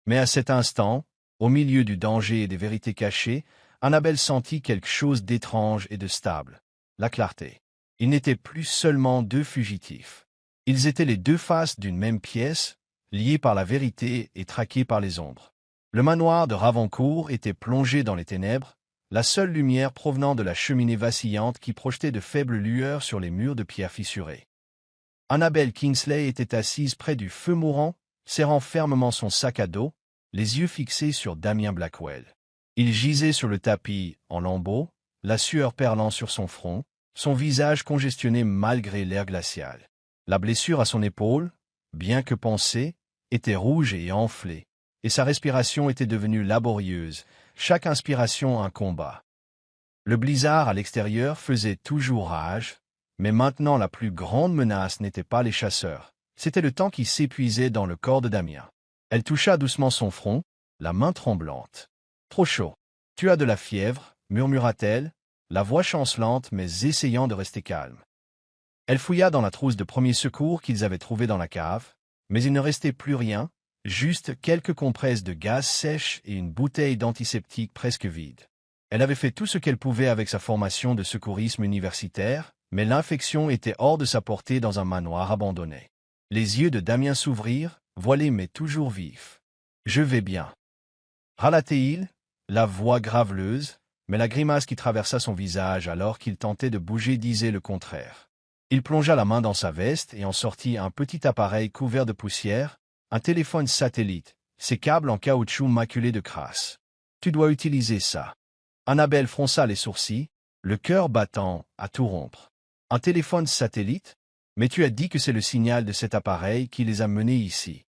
Speaker 1: Mais à cet instant, au milieu du danger et des vérités cachées, Annabelle sentit quelque chose d'étrange et de stable. La clarté. Ils n'étaient plus seulement deux fugitifs. Ils étaient les deux faces d'une même pièce, liés par la vérité et traqués par les ombres. Le manoir de Ravancourt était plongé dans les ténèbres, la seule lumière provenant de la cheminée vacillante qui projetait de faibles lueurs sur les murs de pierre fissurés. Annabelle Kingsley était assise près du feu mourant, serrant fermement son sac à dos, les yeux fixés sur Damien Blackwell. Il gisait sur le tapis, en lambeaux, la sueur perlant sur son front, son visage congestionné malgré l'air glacial. La blessure à son épaule, bien que pansée, était rouge et enflée, et sa respiration était devenue laborieuse, chaque inspiration un combat. Le blizzard à l'extérieur faisait toujours rage, mais maintenant la plus grande menace n'était pas les chasseurs, c'était le temps qui s'épuisait dans le corps de Damien. Elle toucha doucement son front, la main tremblante. « Trop chaud. Tu as de la fièvre, murmura-t-elle, la voix chancelante mais essayant de rester calme. Elle fouilla dans la trousse de premiers secours qu'ils avaient trouvée dans la cave, mais il ne restait plus rien, juste quelques compresses de gaz sèches et une bouteille d'antiseptique presque vide. Elle avait fait tout ce qu'elle pouvait avec sa formation de secourisme universitaire, mais l'infection était hors de sa portée dans un manoir abandonné. Les yeux de Damien s'ouvrirent, voilés mais toujours vifs. « Je vais bien. » Râla-t-il, la voix graveleuse, mais la grimace qui traversa son visage alors qu'il tentait de bouger disait le contraire. Il plongea la main dans sa veste et en sortit un petit appareil couvert de poussière, un téléphone satellite, ses câbles en caoutchouc maculés de crasse. « Tu dois utiliser ça. » Annabelle fronça les sourcils, le cœur battant à tout rompre. « Un téléphone satellite? Mais tu as dit que c'est le signal de cet appareil qui les a menés ici. »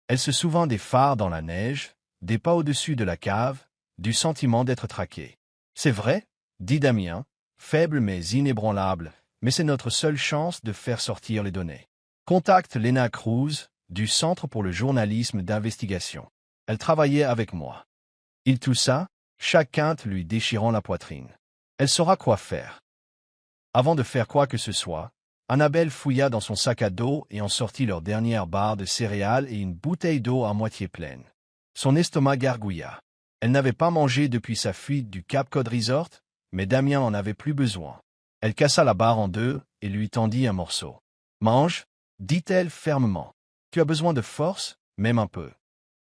Speaker 1: Elle se souvint des phares dans la neige, des pas au-dessus de la cave, du sentiment d'être traqué. « C'est vrai, » dit Damien, faible mais inébranlable, mais c'est notre seule chance de faire sortir les données. Contacte Lena Cruz, du Centre pour le journalisme d'investigation. Elle travaillait avec moi. Il toussa, chaque quinte lui déchirant la poitrine. Elle saura quoi faire. Avant de faire quoi que ce soit, Annabelle fouilla dans son sac à dos et en sortit leur dernière barre de céréales et une bouteille d'eau à moitié pleine. Son estomac gargouilla. Elle n'avait pas mangé depuis sa fuite du Cap Cod Resort, mais Damien en avait plus besoin. Elle cassa la barre en deux et lui tendit un morceau. « Mange, » dit-elle fermement. « Tu as besoin de force, même un peu. »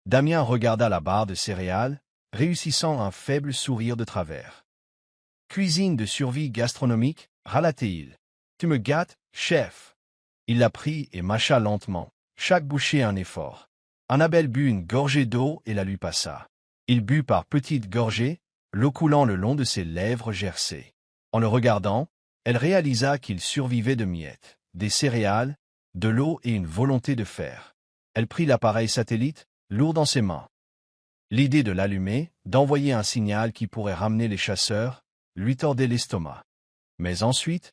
Speaker 1: Damien regarda la barre de céréales, réussissant un faible sourire de travers. « Cuisine de survie gastronomique, » râla-t-il. « Tu me gâtes, chef. » Il la prit et mâcha lentement, chaque bouchée un effort. Annabelle but une gorgée d'eau et la lui passa. Il but par petites gorgées, l'eau coulant le long de ses lèvres gercées. En le regardant, elle réalisa qu'il survivait de miettes, des céréales, de l'eau et une volonté de faire. Elle prit l'appareil satellite, lourd dans ses mains. L'idée de l'allumer, d'envoyer un signal qui pourrait ramener les chasseurs, lui tordait l'estomac. Mais ensuite,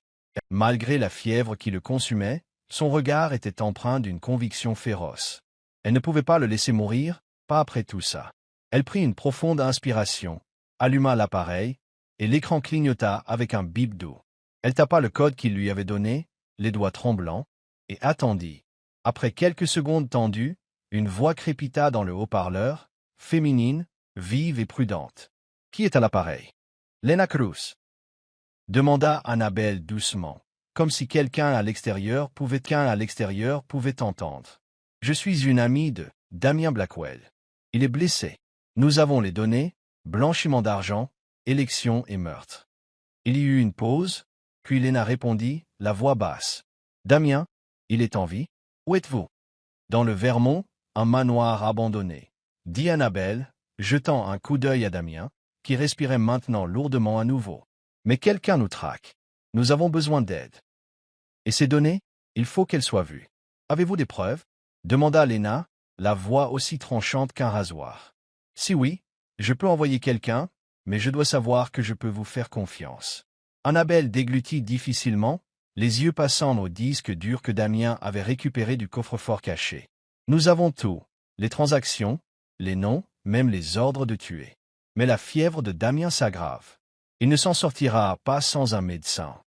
Speaker 1: malgré la fièvre qui le consumait, son regard était empreint d'une conviction féroce. Elle ne pouvait pas le laisser mourir, pas après tout ça. Elle prit une profonde inspiration, alluma l'appareil, et l'écran clignota avec un bip doux. Elle tapa le code qu'il lui avait donné, les doigts tremblants, et attendit. Après quelques secondes tendues, une voix crépita dans le haut-parleur, féminine, vive et prudente. « Qui est à l'appareil? »« Lena Cruz. » demanda Annabelle doucement, comme si quelqu'un à l'extérieur pouvait entendre. Je suis une amie de Damien Blackwell. Il est blessé. Nous avons les données, blanchiment d'argent, élection et meurtre. Il y eut une pause, puis Lena répondit, la voix basse. Damien, il est en vie? Où êtes-vous? Dans le Vermont, un manoir abandonné, dit Annabelle, jetant un coup d'œil à Damien, qui respirait maintenant lourdement à nouveau. Mais quelqu'un nous traque. Nous avons besoin d'aide. Et ces données, il faut qu'elles soient vues. Avez-vous des preuves? Demanda Lena, la voix aussi tranchante qu'un rasoir. Si oui, je peux envoyer quelqu'un, mais je dois savoir que je peux vous faire confiance. Annabelle déglutit difficilement, les yeux passant au disque dur que Damien avait récupéré du coffre-fort caché. Nous avons tout, les transactions, les noms, même les ordres de tuer. Mais la fièvre de Damien s'aggrave. Il ne s'en sortira pas sans un médecin.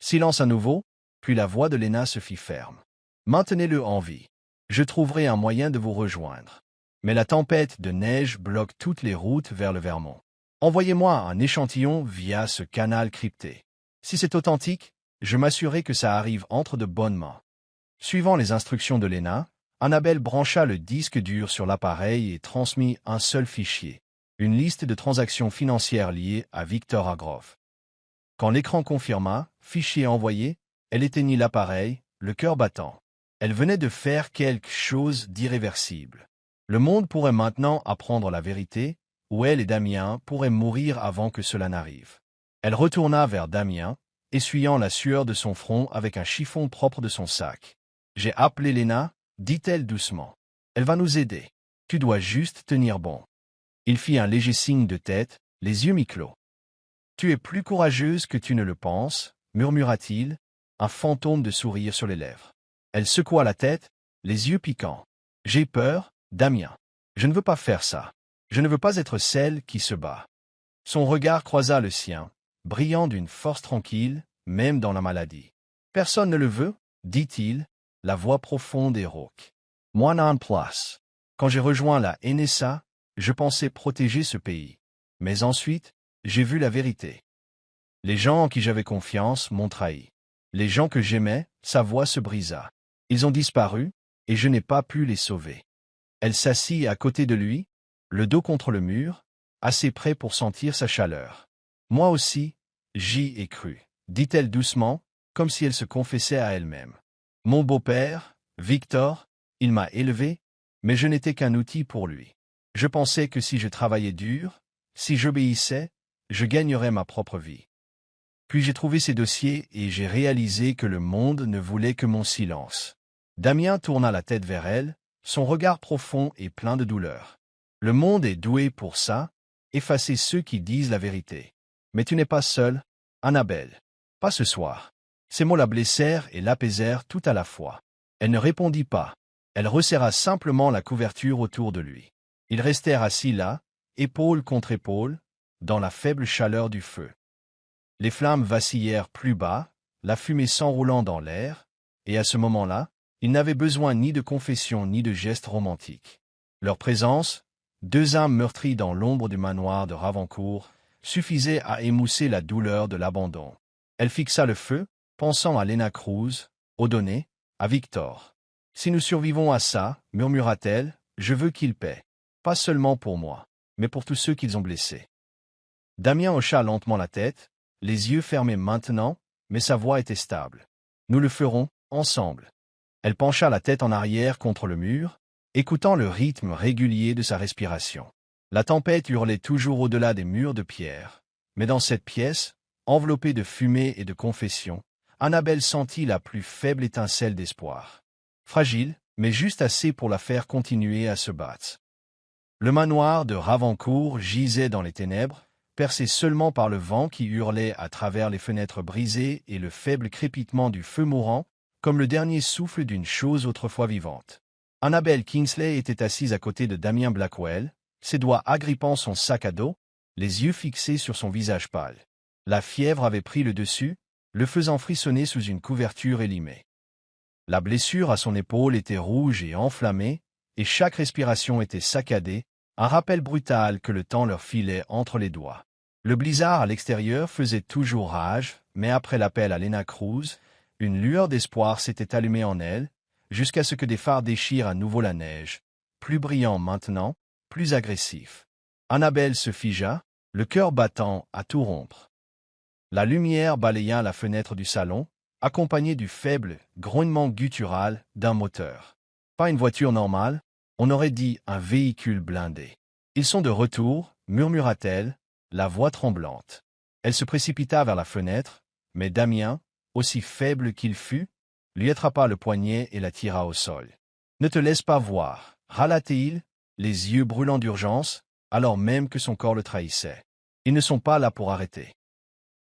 Speaker 1: Silence à nouveau, puis la voix de Lena se fit ferme. Maintenez-le en vie. Je trouverai un moyen de vous rejoindre. Mais la tempête de neige bloque toutes les routes vers le Vermont. Envoyez-moi un échantillon via ce canal crypté. Si c'est authentique, je m'assurerai que ça arrive entre de bonnes mains. Suivant les instructions de Lena, Annabelle brancha le disque dur sur l'appareil et transmit un seul fichier, une liste de transactions financières liées à Victor Agrov. Quand l'écran confirma, fichier envoyé, elle éteignit l'appareil, le cœur battant. Elle venait de faire quelque chose d'irréversible. Le monde pourrait maintenant apprendre la vérité, ou elle et Damien pourraient mourir avant que cela n'arrive. Elle retourna vers Damien, essuyant la sueur de son front avec un chiffon propre de son sac. « J'ai appelé Lena, dit-elle doucement. Elle va nous aider. Tu dois juste tenir bon. » Il fit un léger signe de tête, les yeux mi-clos. « Tu es plus courageuse que tu ne le penses, murmura-t-il, un fantôme de sourire sur les lèvres. Elle secoua la tête, les yeux piquants. « J'ai peur, Damien. Je ne veux pas faire ça. Je ne veux pas être celle qui se bat. » Son regard croisa le sien, brillant d'une force tranquille, même dans la maladie. « Personne ne le veut, dit-il, la voix profonde et rauque. Moi non plus. Quand j'ai rejoint la NSA, je pensais protéger ce pays. Mais ensuite, j'ai vu la vérité. Les gens en qui j'avais confiance m'ont trahi. Les gens que j'aimais, sa voix se brisa. Ils ont disparu, et je n'ai pas pu les sauver. » Elle s'assit à côté de lui, le dos contre le mur, assez près pour sentir sa chaleur. « Moi aussi, j'y ai cru, » dit-elle doucement, comme si elle se confessait à elle-même. « Mon beau-père, Victor, il m'a élevé, mais je n'étais qu'un outil pour lui. Je pensais que si je travaillais dur, si j'obéissais, je gagnerais ma propre vie. Puis j'ai trouvé ces dossiers et j'ai réalisé que le monde ne voulait que mon silence. » Damien tourna la tête vers elle, son regard profond et plein de douleur. « Le monde est doué pour ça, effacer ceux qui disent la vérité. Mais tu n'es pas seule, Annabelle. Pas ce soir. » Ces mots la blessèrent et l'apaisèrent tout à la fois. Elle ne répondit pas. Elle resserra simplement la couverture autour de lui. Ils restèrent assis là, épaule contre épaule, dans la faible chaleur du feu. Les flammes vacillèrent plus bas, la fumée s'enroulant dans l'air, et à ce moment-là, ils n'avaient besoin ni de confession ni de gestes romantiques. Leur présence, deux âmes meurtries dans l'ombre du manoir de Ravancourt, suffisait à émousser la douleur de l'abandon. Elle fixa le feu, pensant à Lena Cruz, aux données, à Victor. « Si nous survivons à ça, murmura-t-elle, je veux qu'ils paient. Pas seulement pour moi, mais pour tous ceux qu'ils ont blessés. » Damien hocha lentement la tête, les yeux fermés maintenant, mais sa voix était stable. « Nous le ferons, ensemble. » Elle pencha la tête en arrière contre le mur, écoutant le rythme régulier de sa respiration. La tempête hurlait toujours au-delà des murs de pierre, mais dans cette pièce, enveloppée de fumée et de confession, Annabelle sentit la plus faible étincelle d'espoir. Fragile, mais juste assez pour la faire continuer à se battre. Le manoir de Ravancourt gisait dans les ténèbres, percé seulement par le vent qui hurlait à travers les fenêtres brisées et le faible crépitement du feu mourant, comme le dernier souffle d'une chose autrefois vivante. Annabelle Kingsley était assise à côté de Damien Blackwell, ses doigts agrippant son sac à dos, les yeux fixés sur son visage pâle. La fièvre avait pris le dessus, le faisant frissonner sous une couverture élimée. La blessure à son épaule était rouge et enflammée, et chaque respiration était saccadée, un rappel brutal que le temps leur filait entre les doigts. Le blizzard à l'extérieur faisait toujours rage, mais après l'appel à Lena Cruz, une lueur d'espoir s'était allumée en elle, jusqu'à ce que des phares déchirent à nouveau la neige, plus brillants maintenant, plus agressifs. Annabelle se figea, le cœur battant à tout rompre. La lumière balaya la fenêtre du salon, accompagnée du faible grognement guttural d'un moteur. Pas une voiture normale, on aurait dit un véhicule blindé. Ils sont de retour, murmura-t-elle, la voix tremblante. Elle se précipita vers la fenêtre, mais Damien, aussi faible qu'il fut, lui attrapa le poignet et la tira au sol. « Ne te laisse pas voir, râla-t-il, les yeux brûlants d'urgence, alors même que son corps le trahissait. Ils ne sont pas là pour arrêter.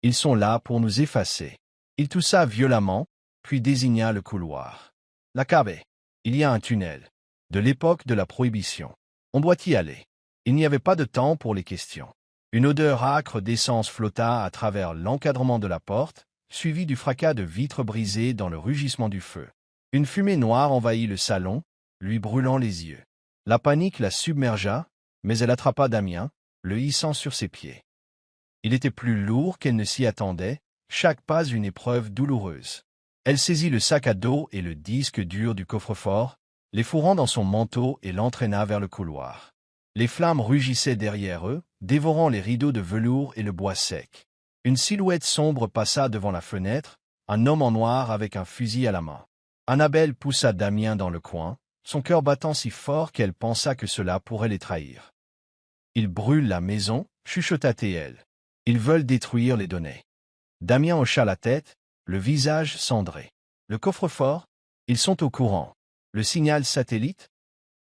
Speaker 1: Ils sont là pour nous effacer. » Il toussa violemment, puis désigna le couloir. « La cave. Il y a un tunnel. De l'époque de la Prohibition. On doit y aller. » Il n'y avait pas de temps pour les questions. Une odeur âcre d'essence flotta à travers l'encadrement de la porte, suivie du fracas de vitres brisées dans le rugissement du feu. Une fumée noire envahit le salon, lui brûlant les yeux. La panique la submergea, mais elle attrapa Damien, le hissant sur ses pieds. Il était plus lourd qu'elle ne s'y attendait, chaque pas une épreuve douloureuse. Elle saisit le sac à dos et le disque dur du coffre-fort, les fourrant dans son manteau et l'entraîna vers le couloir. Les flammes rugissaient derrière eux, dévorant les rideaux de velours et le bois sec. Une silhouette sombre passa devant la fenêtre, un homme en noir avec un fusil à la main. Annabelle poussa Damien dans le coin, son cœur battant si fort qu'elle pensa que cela pourrait les trahir. « Ils brûlent la maison, chuchota-t-elle. Ils veulent détruire les données. » Damien hocha la tête, le visage cendré. « Le coffre-fort? Ils sont au courant. Le signal satellite? »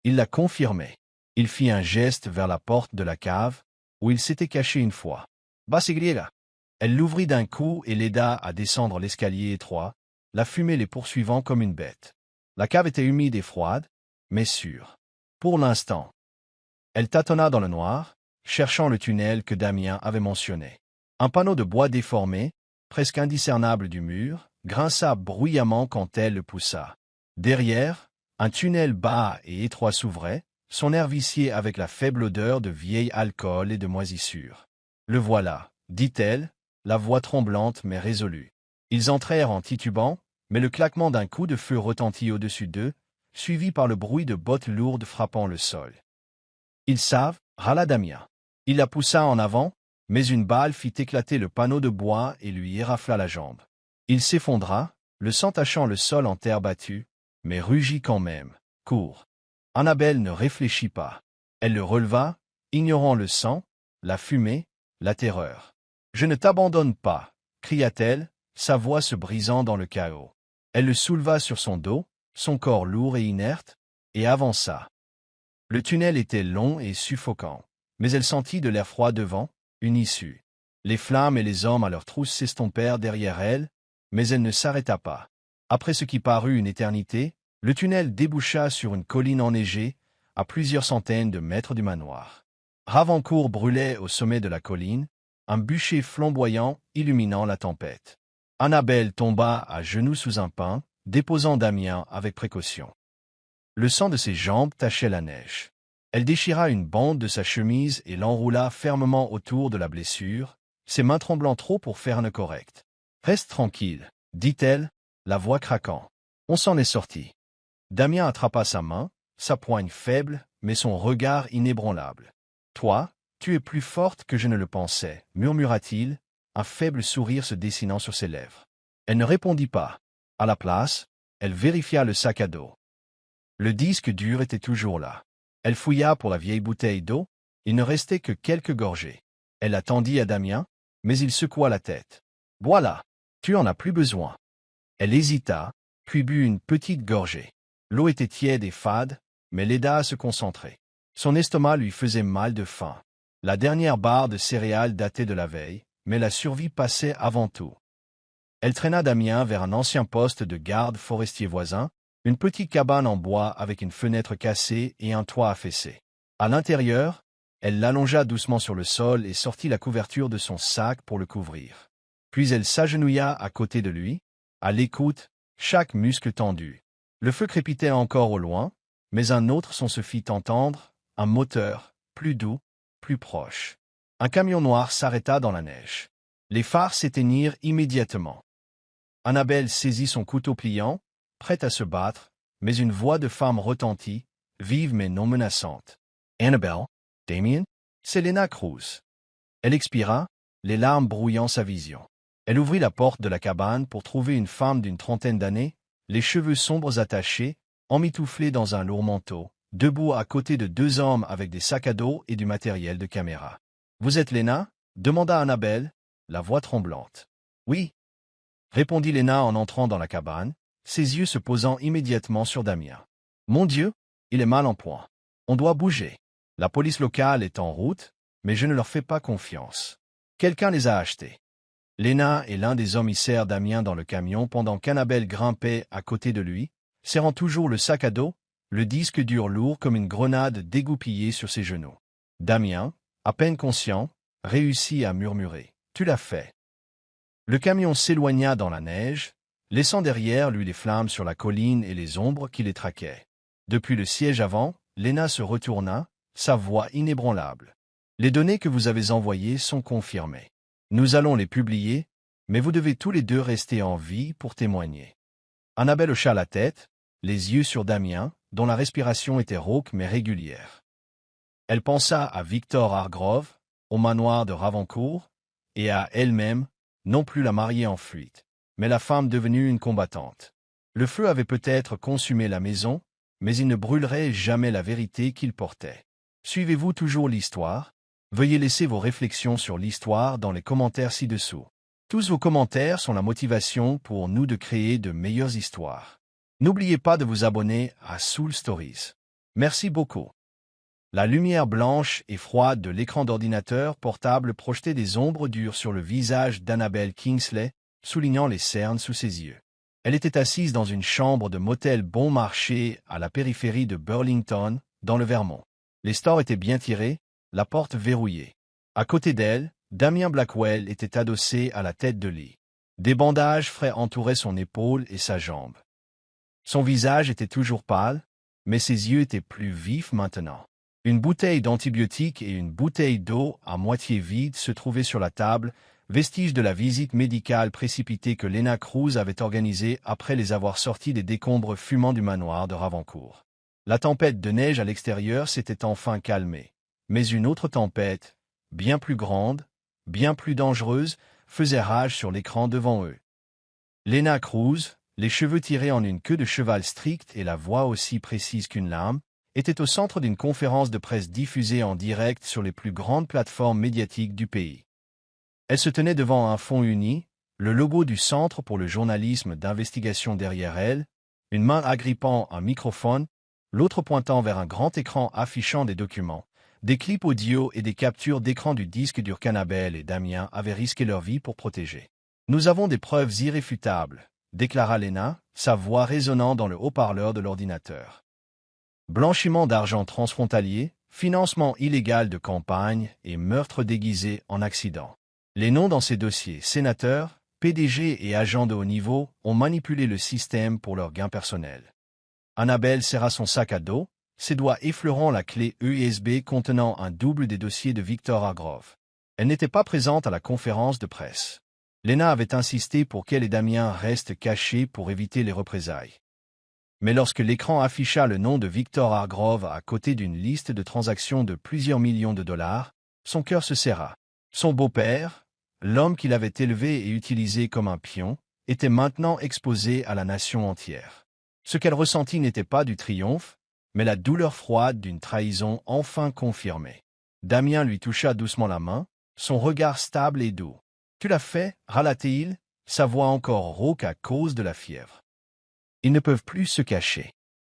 Speaker 1: Il l'a confirmé. Il fit un geste vers la porte de la cave, où il s'était caché une fois. « Basigriera !» Elle l'ouvrit d'un coup et l'aida à descendre l'escalier étroit, la fumée les poursuivant comme une bête. La cave était humide et froide, mais sûre. Pour l'instant. Elle tâtonna dans le noir, cherchant le tunnel que Damien avait mentionné. Un panneau de bois déformé, presque indiscernable du mur, grinça bruyamment quand elle le poussa. Derrière, un tunnel bas et étroit s'ouvrait, son air vicié avec la faible odeur de vieil alcool et de moisissure. « Le voilà, » dit-elle, la voix tremblante mais résolue. Ils entrèrent en titubant, mais le claquement d'un coup de feu retentit au-dessus d'eux, suivi par le bruit de bottes lourdes frappant le sol. « Ils savent, » râla Damien. Il la poussa en avant, mais une balle fit éclater le panneau de bois et lui érafla la jambe. Il s'effondra, le sang tachant le sol en terre battue, mais rugit quand même. « Cours !» Annabelle ne réfléchit pas. Elle le releva, ignorant le sang, la fumée, la terreur. « Je ne t'abandonne pas !» cria-t-elle, sa voix se brisant dans le chaos. Elle le souleva sur son dos, son corps lourd et inerte, et avança. Le tunnel était long et suffocant, mais elle sentit de l'air froid devant, une issue. Les flammes et les hommes à leurs trousses s'estompèrent derrière elle, mais elle ne s'arrêta pas. Après ce qui parut une éternité, le tunnel déboucha sur une colline enneigée, à plusieurs centaines de mètres du manoir. Ravancourt brûlait au sommet de la colline, un bûcher flamboyant illuminant la tempête. Annabelle tomba à genoux sous un pin, déposant Damien avec précaution. Le sang de ses jambes tachait la neige. Elle déchira une bande de sa chemise et l'enroula fermement autour de la blessure, ses mains tremblant trop pour faire un correct. « Reste tranquille, » dit-elle, la voix craquant. « On s'en est sorti. » Damien attrapa sa main, sa poigne faible, mais son regard inébranlable. « Toi, tu es plus forte que je ne le pensais, » murmura-t-il, un faible sourire se dessinant sur ses lèvres. Elle ne répondit pas. À la place, elle vérifia le sac à dos. Le disque dur était toujours là. Elle fouilla pour la vieille bouteille d'eau, il ne restait que quelques gorgées. Elle la tendit à Damien, mais il secoua la tête. « Voilà, tu en as plus besoin. » Elle hésita, puis but une petite gorgée. L'eau était tiède et fade, mais l'aida à se concentrer. Son estomac lui faisait mal de faim. La dernière barre de céréales datait de la veille, mais la survie passait avant tout. Elle traîna Damien vers un ancien poste de garde forestier voisin, une petite cabane en bois avec une fenêtre cassée et un toit affaissé. À l'intérieur, elle l'allongea doucement sur le sol et sortit la couverture de son sac pour le couvrir. Puis elle s'agenouilla à côté de lui, à l'écoute, chaque muscle tendu. Le feu crépitait encore au loin, mais un autre son se fit entendre, un moteur, plus doux, plus proche. Un camion noir s'arrêta dans la neige. Les phares s'éteignirent immédiatement. Annabelle saisit son couteau pliant, prête à se battre, mais une voix de femme retentit, vive mais non menaçante. « Annabelle, Damien, c'est Lena Cruz. » Elle expira, les larmes brouillant sa vision. Elle ouvrit la porte de la cabane pour trouver une femme d'une trentaine d'années, les cheveux sombres attachés, emmitouflée dans un lourd manteau, debout à côté de deux hommes avec des sacs à dos et du matériel de caméra. « Vous êtes Lena ?» demanda Annabelle, la voix tremblante. « Oui, » répondit Lena en entrant dans la cabane, ses yeux se posant immédiatement sur Damien. « Mon Dieu, il est mal en point. On doit bouger. La police locale est en route, mais je ne leur fais pas confiance. Quelqu'un les a achetés. » Lena et l'un des hommes hissèrent Damien dans le camion pendant qu'Annabelle grimpait à côté de lui, serrant toujours le sac à dos, le disque dur lourd comme une grenade dégoupillée sur ses genoux. Damien, à peine conscient, réussit à murmurer. « Tu l'as fait. » Le camion s'éloigna dans la neige, laissant derrière lui les flammes sur la colline et les ombres qui les traquaient. Depuis le siège avant, Lena se retourna, sa voix inébranlable. « Les données que vous avez envoyées sont confirmées. Nous allons les publier, mais vous devez tous les deux rester en vie pour témoigner. » Annabelle hocha la tête, les yeux sur Damien, dont la respiration était rauque mais régulière. Elle pensa à Victor Hargrove, au manoir de Ravancourt, et à elle-même, non plus la mariée en fuite, mais la femme devenue une combattante. Le feu avait peut-être consumé la maison, mais il ne brûlerait jamais la vérité qu'il portait. Suivez-vous toujours l'histoire? Veuillez laisser vos réflexions sur l'histoire dans les commentaires ci-dessous. Tous vos commentaires sont la motivation pour nous de créer de meilleures histoires. N'oubliez pas de vous abonner à Soul Stories. Merci beaucoup. La lumière blanche et froide de l'écran d'ordinateur portable projetait des ombres dures sur le visage d'Annabelle Kingsley, soulignant les cernes sous ses yeux. Elle était assise dans une chambre de motel bon marché à la périphérie de Burlington, dans le Vermont. Les stores étaient bien tirés, la porte verrouillée. À côté d'elle, Damien Blackwell était adossé à la tête de lit. Des bandages frais entouraient son épaule et sa jambe. Son visage était toujours pâle, mais ses yeux étaient plus vifs maintenant. Une bouteille d'antibiotiques et une bouteille d'eau à moitié vide se trouvaient sur la table, vestige de la visite médicale précipitée que Lena Cruz avait organisée après les avoir sortis des décombres fumants du manoir de Ravancourt. La tempête de neige à l'extérieur s'était enfin calmée. Mais une autre tempête, bien plus grande, bien plus dangereuse, faisait rage sur l'écran devant eux. Lena Cruz, les cheveux tirés en une queue de cheval stricte et la voix aussi précise qu'une lame, était au centre d'une conférence de presse diffusée en direct sur les plus grandes plateformes médiatiques du pays. Elle se tenait devant un fond uni, le logo du Centre pour le journalisme d'investigation derrière elle, une main agrippant un microphone, l'autre pointant vers un grand écran affichant des documents, des clips audio et des captures d'écran du disque dur qu'Annabelle et Damien avaient risqué leur vie pour protéger. « Nous avons des preuves irréfutables », déclara Lena, sa voix résonnant dans le haut-parleur de l'ordinateur. Blanchiment d'argent transfrontalier, financement illégal de campagne et meurtre déguisé en accident. Les noms dans ces dossiers, sénateurs, PDG et agents de haut niveau, ont manipulé le système pour leurs gains personnels. Annabelle serra son sac à dos, ses doigts effleurant la clé USB contenant un double des dossiers de Victor Hargrove. Elle n'était pas présente à la conférence de presse. Lena avait insisté pour qu'elle et Damien restent cachés pour éviter les représailles. Mais lorsque l'écran afficha le nom de Victor Hargrove à côté d'une liste de transactions de plusieurs millions de dollars, son cœur se serra. Son beau-père, l'homme qu'il avait élevé et utilisé comme un pion, était maintenant exposé à la nation entière. Ce qu'elle ressentit n'était pas du triomphe, mais la douleur froide d'une trahison enfin confirmée. Damien lui toucha doucement la main, son regard stable et doux. « Tu l'as fait » râla-t-il, sa voix encore rauque à cause de la fièvre. Ils ne peuvent plus se cacher.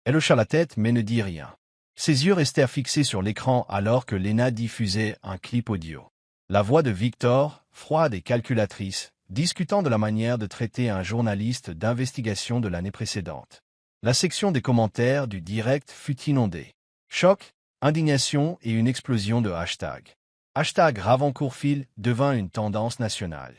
Speaker 1: Elle hocha la tête mais ne dit rien. Ses yeux restèrent fixés sur l'écran alors que Lena diffusait un clip audio. La voix de Victor, froide et calculatrice, discutant de la manière de traiter un journaliste d'investigation de l'année précédente. La section des commentaires du direct fut inondée. Choc, indignation et une explosion de hashtags. Hashtag Ravancourtfil devint une tendance nationale.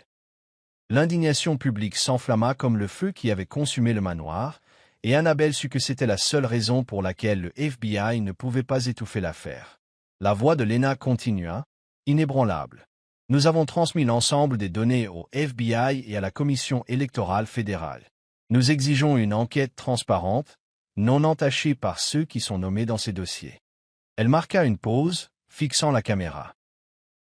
Speaker 1: L'indignation publique s'enflamma comme le feu qui avait consumé le manoir, et Annabelle sut que c'était la seule raison pour laquelle le FBI ne pouvait pas étouffer l'affaire. La voix de Lena continua, inébranlable. Nous avons transmis l'ensemble des données au FBI et à la Commission électorale fédérale. Nous exigeons une enquête transparente, non entachée par ceux qui sont nommés dans ces dossiers. Elle marqua une pause, fixant la caméra.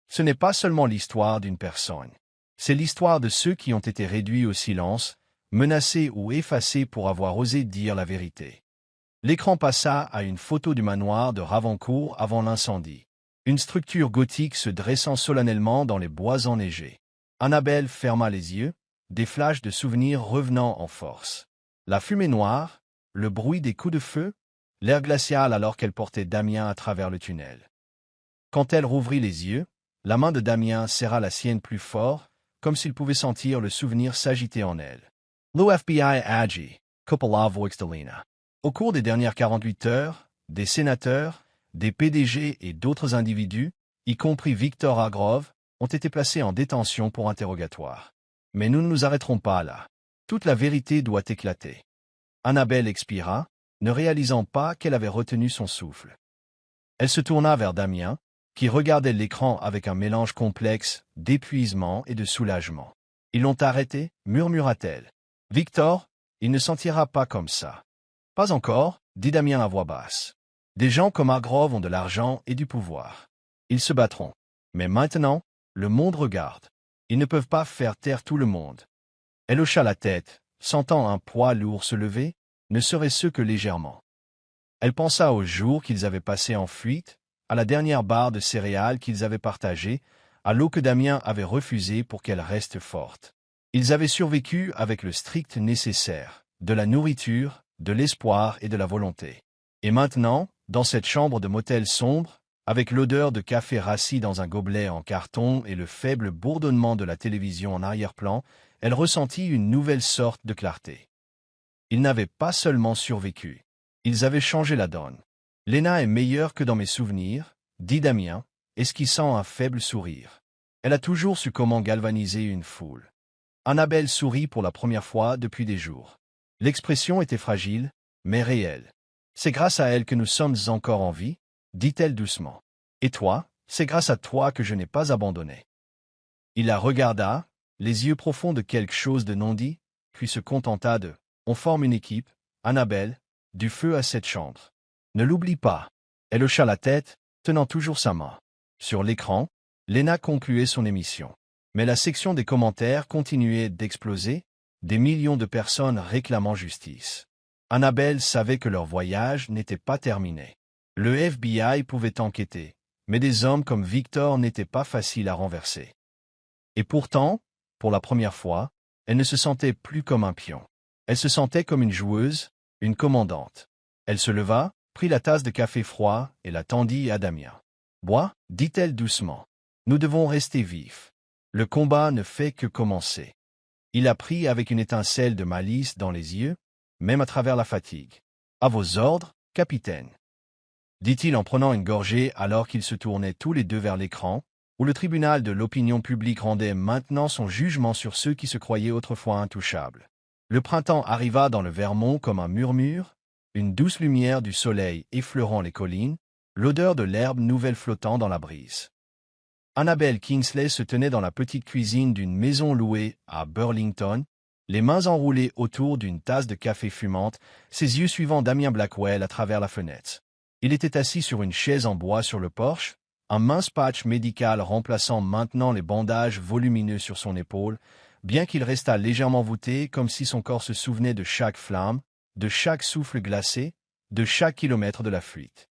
Speaker 1: Ce n'est pas seulement l'histoire d'une personne. C'est l'histoire de ceux qui ont été réduits au silence, menacés ou effacés pour avoir osé dire la vérité. L'écran passa à une photo du manoir de Ravancourt avant l'incendie. Une structure gothique se dressant solennellement dans les bois enneigés. Annabelle ferma les yeux, des flashs de souvenirs revenant en force. La fumée noire, le bruit des coups de feu, l'air glacial alors qu'elle portait Damien à travers le tunnel. Quand elle rouvrit les yeux, la main de Damien serra la sienne plus fort, comme s'il pouvait sentir le souvenir s'agiter en elle. Le FBI agi, Coppola Voixtelina. Au cours des dernières 48 heures, des sénateurs, des PDG et d'autres individus, y compris Victor Hargrove, ont été placés en détention pour interrogatoire. Mais nous ne nous arrêterons pas là. Toute la vérité doit éclater. Annabelle expira, ne réalisant pas qu'elle avait retenu son souffle. Elle se tourna vers Damien, qui regardait l'écran avec un mélange complexe d'épuisement et de soulagement. « Ils l'ont arrêté » murmura-t-elle. « Victor, il ne s'en tirera pas comme ça. »« Pas encore » dit Damien à voix basse. « Des gens comme Hargrove ont de l'argent et du pouvoir. Ils se battront. Mais maintenant, le monde regarde. Ils ne peuvent pas faire taire tout le monde. » Elle hocha la tête, sentant un poids lourd se lever, ne serait-ce que légèrement. Elle pensa aux jours qu'ils avaient passés en fuite, à la dernière barre de céréales qu'ils avaient partagée, à l'eau que Damien avait refusée pour qu'elle reste forte. Ils avaient survécu avec le strict nécessaire, de la nourriture, de l'espoir et de la volonté. Et maintenant, dans cette chambre de motel sombre, avec l'odeur de café rassis dans un gobelet en carton et le faible bourdonnement de la télévision en arrière-plan, elle ressentit une nouvelle sorte de clarté. Ils n'avaient pas seulement survécu. Ils avaient changé la donne. « Léna est meilleure que dans mes souvenirs », dit Damien, esquissant un faible sourire. Elle a toujours su comment galvaniser une foule. Annabelle sourit pour la première fois depuis des jours. L'expression était fragile, mais réelle. « C'est grâce à elle que nous sommes encore en vie », dit-elle doucement. « Et toi, c'est grâce à toi que je n'ai pas abandonné. » Il la regarda, les yeux profonds de quelque chose de non dit, puis se contenta de « On forme une équipe, Annabelle, du feu à cette chambre. Ne l'oublie pas. » Elle hocha la tête, tenant toujours sa main. Sur l'écran, Léna concluait son émission. Mais la section des commentaires continuait d'exploser, des millions de personnes réclamant justice. Annabelle savait que leur voyage n'était pas terminé. Le FBI pouvait enquêter, mais des hommes comme Victor n'étaient pas faciles à renverser. Et pourtant, pour la première fois, elle ne se sentait plus comme un pion. Elle se sentait comme une joueuse, une commandante. Elle se leva, prit la tasse de café froid et la tendit à Damien. « Bois, dit-elle doucement. Nous devons rester vifs. Le combat ne fait que commencer. » Il la prit avec une étincelle de malice dans les yeux, même à travers la fatigue. « À vos ordres, capitaine. » dit-il en prenant une gorgée alors qu'ils se tournaient tous les deux vers l'écran, où le tribunal de l'opinion publique rendait maintenant son jugement sur ceux qui se croyaient autrefois intouchables. Le printemps arriva dans le Vermont comme un murmure, une douce lumière du soleil effleurant les collines, l'odeur de l'herbe nouvelle flottant dans la brise. Annabelle Kingsley se tenait dans la petite cuisine d'une maison louée à Burlington, les mains enroulées autour d'une tasse de café fumante, ses yeux suivant Damien Blackwell à travers la fenêtre. Il était assis sur une chaise en bois sur le porche, un mince patch médical remplaçant maintenant les bandages volumineux sur son épaule, bien qu'il restât légèrement voûté comme si son corps se souvenait de chaque flamme, de chaque souffle glacé, de chaque kilomètre de la fuite.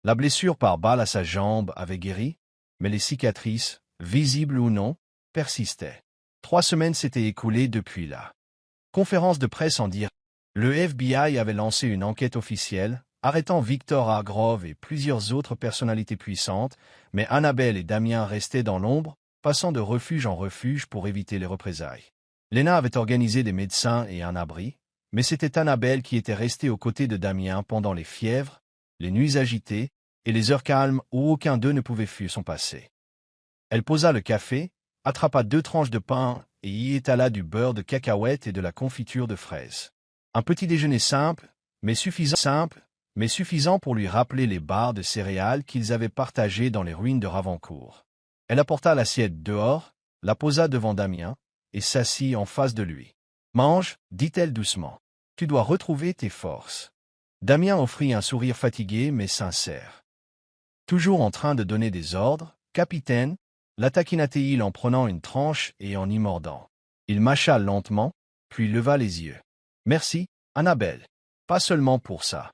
Speaker 1: La blessure par balle à sa jambe avait guéri, mais les cicatrices, visibles ou non, persistaient. 3 semaines s'étaient écoulées depuis la conférence de presse en direct. Le FBI avait lancé une enquête officielle, arrêtant Victor Hargrove et plusieurs autres personnalités puissantes, mais Annabelle et Damien restaient dans l'ombre, passant de refuge en refuge pour éviter les représailles. Léna avait organisé des médecins et un abri, mais c'était Annabelle qui était restée aux côtés de Damien pendant les fièvres, les nuits agitées et les heures calmes où aucun d'eux ne pouvait fuir son passé. Elle posa le café, attrapa 2 tranches de pain et y étala du beurre de cacahuètes et de la confiture de fraises. Un petit déjeuner simple, mais suffisant pour lui rappeler les barres de céréales qu'ils avaient partagées dans les ruines de Ravancourt. Elle apporta l'assiette dehors, la posa devant Damien, et s'assit en face de lui. « Mange, dit-elle doucement. Tu dois retrouver tes forces. Damien offrit un sourire fatigué mais sincère. Toujours en train de donner des ordres, capitaine, la taquina-t-il en prenant une tranche et en y mordant. Il mâcha lentement, puis leva les yeux. Merci, Annabelle. Pas seulement pour ça.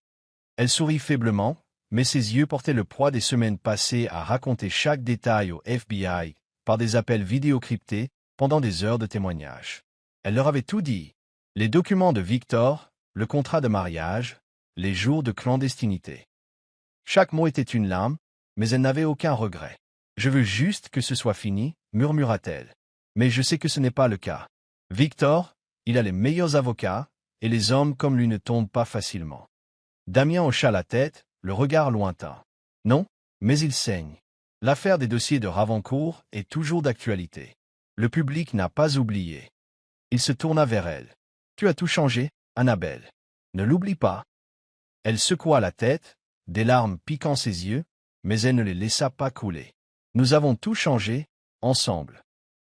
Speaker 1: Elle sourit faiblement, mais ses yeux portaient le poids des semaines passées à raconter chaque détail au FBI, par des appels vidéocryptés, pendant des heures de témoignage. Elle leur avait tout dit. Les documents de Victor, le contrat de mariage, les jours de clandestinité. Chaque mot était une larme, mais elle n'avait aucun regret. Je veux juste que ce soit fini, murmura-t-elle. Mais je sais que ce n'est pas le cas. Victor, il a les meilleurs avocats, et les hommes comme lui ne tombent pas facilement. Damien hocha la tête, le regard lointain. Non, mais il saigne. L'affaire des dossiers de Ravancourt est toujours d'actualité. Le public n'a pas oublié. Il se tourna vers elle. Tu as tout changé, Annabelle. Ne l'oublie pas. Elle secoua la tête, des larmes piquant ses yeux, mais elle ne les laissa pas couler. Nous avons tout changé, ensemble.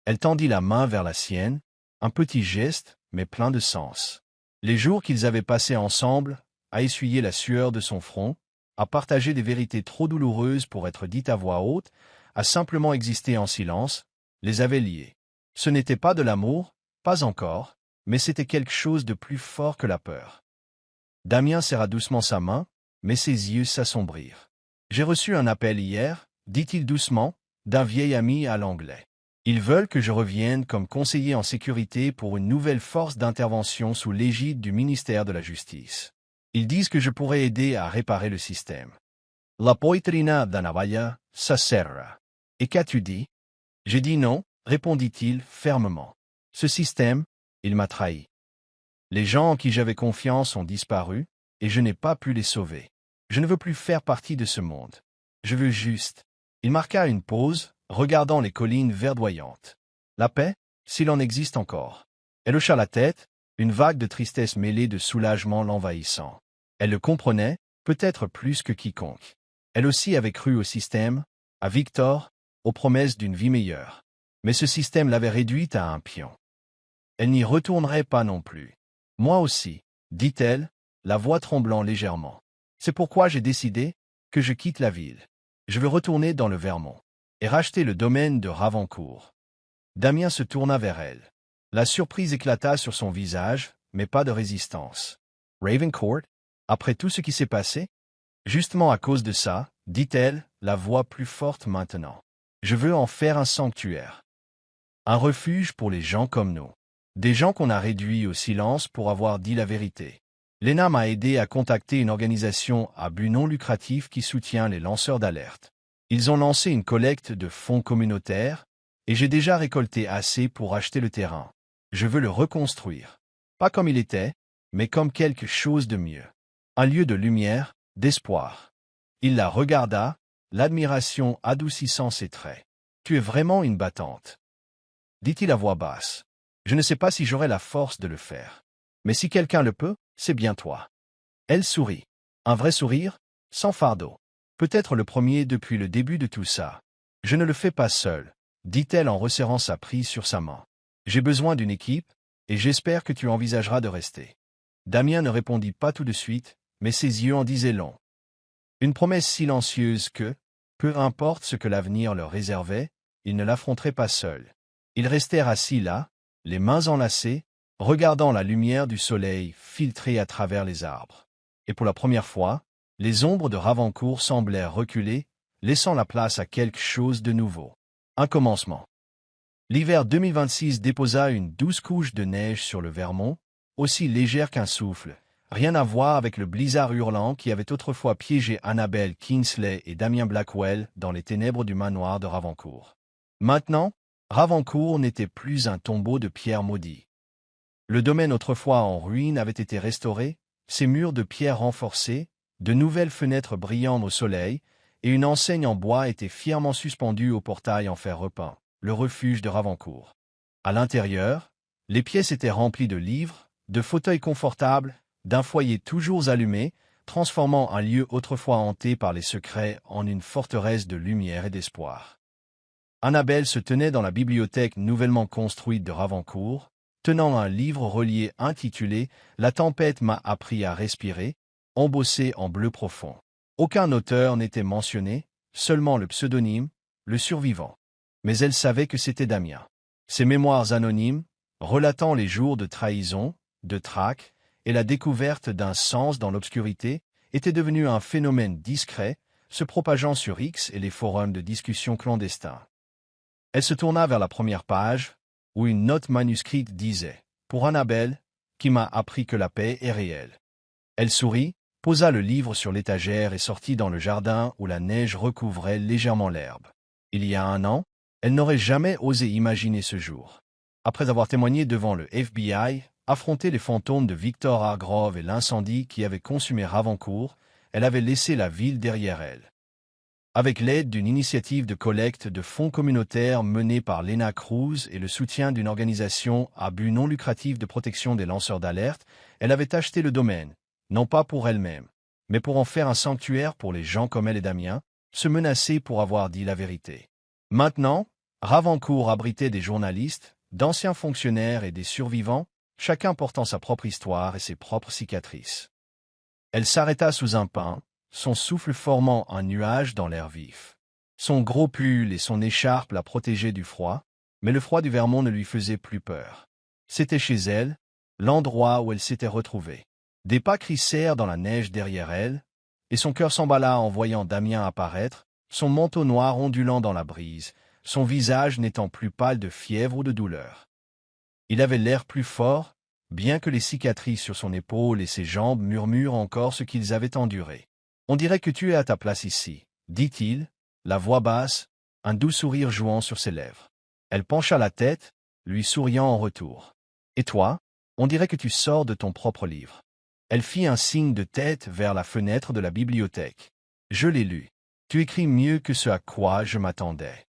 Speaker 1: Elle tendit la main vers la sienne, un petit geste, mais plein de sens. Les jours qu'ils avaient passés ensemble, à essuyer la sueur de son front, à partager des vérités trop douloureuses pour être dites à voix haute, à simplement exister en silence, les avaient liés. Ce n'était pas de l'amour, pas encore, mais c'était quelque chose de plus fort que la peur. Damien serra doucement sa main, mais ses yeux s'assombrirent. « J'ai reçu un appel hier, dit-il doucement, d'un vieil ami à l'anglais. Ils veulent que je revienne comme conseiller en sécurité pour une nouvelle force d'intervention sous l'égide du ministère de la Justice. Ils disent que je pourrais aider à réparer le système. La poitrina da navalla, ça serra. Et qu'as-tu dit? J'ai dit non, répondit-il fermement. Ce système, il m'a trahi. Les gens en qui j'avais confiance ont disparu, et je n'ai pas pu les sauver. Je ne veux plus faire partie de ce monde. Je veux juste. Il marqua une pause, regardant les collines verdoyantes. La paix, s'il en existe encore. Elle hocha la tête, une vague de tristesse mêlée de soulagement l'envahissant. Elle le comprenait, peut-être plus que quiconque. Elle aussi avait cru au système, à Victor, aux promesses d'une vie meilleure. Mais ce système l'avait réduite à un pion. Elle n'y retournerait pas non plus. Moi aussi, dit-elle, la voix tremblant légèrement. C'est pourquoi j'ai décidé que je quitte la ville. Je veux retourner dans le Vermont et racheter le domaine de Ravancourt. Damien se tourna vers elle. La surprise éclata sur son visage, mais pas de résistance. Ravancourt? Après tout ce qui s'est passé? Justement à cause de ça, dit-elle, la voix plus forte maintenant. Je veux en faire un sanctuaire. Un refuge pour les gens comme nous. Des gens qu'on a réduits au silence pour avoir dit la vérité. Lena m'a aidé à contacter une organisation à but non lucratif qui soutient les lanceurs d'alerte. Ils ont lancé une collecte de fonds communautaires, et j'ai déjà récolté assez pour acheter le terrain. Je veux le reconstruire. Pas comme il était, mais comme quelque chose de mieux. Un lieu de lumière, d'espoir. Il la regarda, l'admiration adoucissant ses traits. « Tu es vraiment une battante. » dit-il à voix basse. « Je ne sais pas si j'aurai la force de le faire. Mais si quelqu'un le peut, c'est bien toi. » Elle sourit. Un vrai sourire, sans fardeau. Peut-être le premier depuis le début de tout ça. « Je ne le fais pas seul, » dit-elle en resserrant sa prise sur sa main. « J'ai besoin d'une équipe, et j'espère que tu envisageras de rester. » Damien ne répondit pas tout de suite, mais ses yeux en disaient long. Une promesse silencieuse que, peu importe ce que l'avenir leur réservait, ils ne l'affronteraient pas seuls. Ils restèrent assis là, les mains enlacées, regardant la lumière du soleil filtrer à travers les arbres. Et pour la première fois, les ombres de Ravancourt semblèrent reculer, laissant la place à quelque chose de nouveau. Un commencement. L'hiver 2026 déposa une douce couche de neige sur le Vermont, aussi légère qu'un souffle, rien à voir avec le blizzard hurlant qui avait autrefois piégé Annabelle Kingsley et Damien Blackwell dans les ténèbres du manoir de Ravancourt. Maintenant, Ravancourt n'était plus un tombeau de pierre maudit. Le domaine autrefois en ruine avait été restauré, ses murs de pierre renforcés, de nouvelles fenêtres brillant au soleil, et une enseigne en bois était fièrement suspendue au portail en fer repeint, le refuge de Ravancourt. À l'intérieur, les pièces étaient remplies de livres, de fauteuils confortables, d'un foyer toujours allumé, transformant un lieu autrefois hanté par les secrets en une forteresse de lumière et d'espoir. Annabelle se tenait dans la bibliothèque nouvellement construite de Ravancourt, tenant un livre relié intitulé « La tempête m'a appris à respirer », embossés en bleu profond. Aucun auteur n'était mentionné, seulement le pseudonyme, le survivant. Mais elle savait que c'était Damien. Ses mémoires anonymes, relatant les jours de trahison, de traque, et la découverte d'un sens dans l'obscurité, étaient devenus un phénomène discret, se propageant sur X et les forums de discussion clandestins. Elle se tourna vers la première page, où une note manuscrite disait « Pour Annabelle, qui m'a appris que la paix est réelle ». Elle sourit, posa le livre sur l'étagère et sortit dans le jardin où la neige recouvrait légèrement l'herbe. Il y a un an, elle n'aurait jamais osé imaginer ce jour. Après avoir témoigné devant le FBI, affronté les fantômes de Victor Hargrove et l'incendie qui avait consumé Ravancourt, elle avait laissé la ville derrière elle. Avec l'aide d'une initiative de collecte de fonds communautaires menée par Lena Cruz et le soutien d'une organisation à but non lucratif de protection des lanceurs d'alerte, elle avait acheté le domaine, non pas pour elle-même, mais pour en faire un sanctuaire pour les gens comme elle et Damien, se menacer pour avoir dit la vérité. Maintenant, Ravancourt abritait des journalistes, d'anciens fonctionnaires et des survivants, chacun portant sa propre histoire et ses propres cicatrices. Elle s'arrêta sous un pin, son souffle formant un nuage dans l'air vif. Son gros pull et son écharpe la protégeaient du froid, mais le froid du Vermont ne lui faisait plus peur. C'était chez elle, l'endroit où elle s'était retrouvée. Des pas crissèrent dans la neige derrière elle, et son cœur s'emballa en voyant Damien apparaître, son manteau noir ondulant dans la brise, son visage n'étant plus pâle de fièvre ou de douleur. Il avait l'air plus fort, bien que les cicatrices sur son épaule et ses jambes murmurent encore ce qu'ils avaient enduré. « On dirait que tu es à ta place ici, » dit-il, la voix basse, un doux sourire jouant sur ses lèvres. Elle pencha la tête, lui souriant en retour. « Et toi, on dirait que tu sors de ton propre livre. » Elle fit un signe de tête vers la fenêtre de la bibliothèque. « Je l'ai lu. Tu écris mieux que ce à quoi je m'attendais. »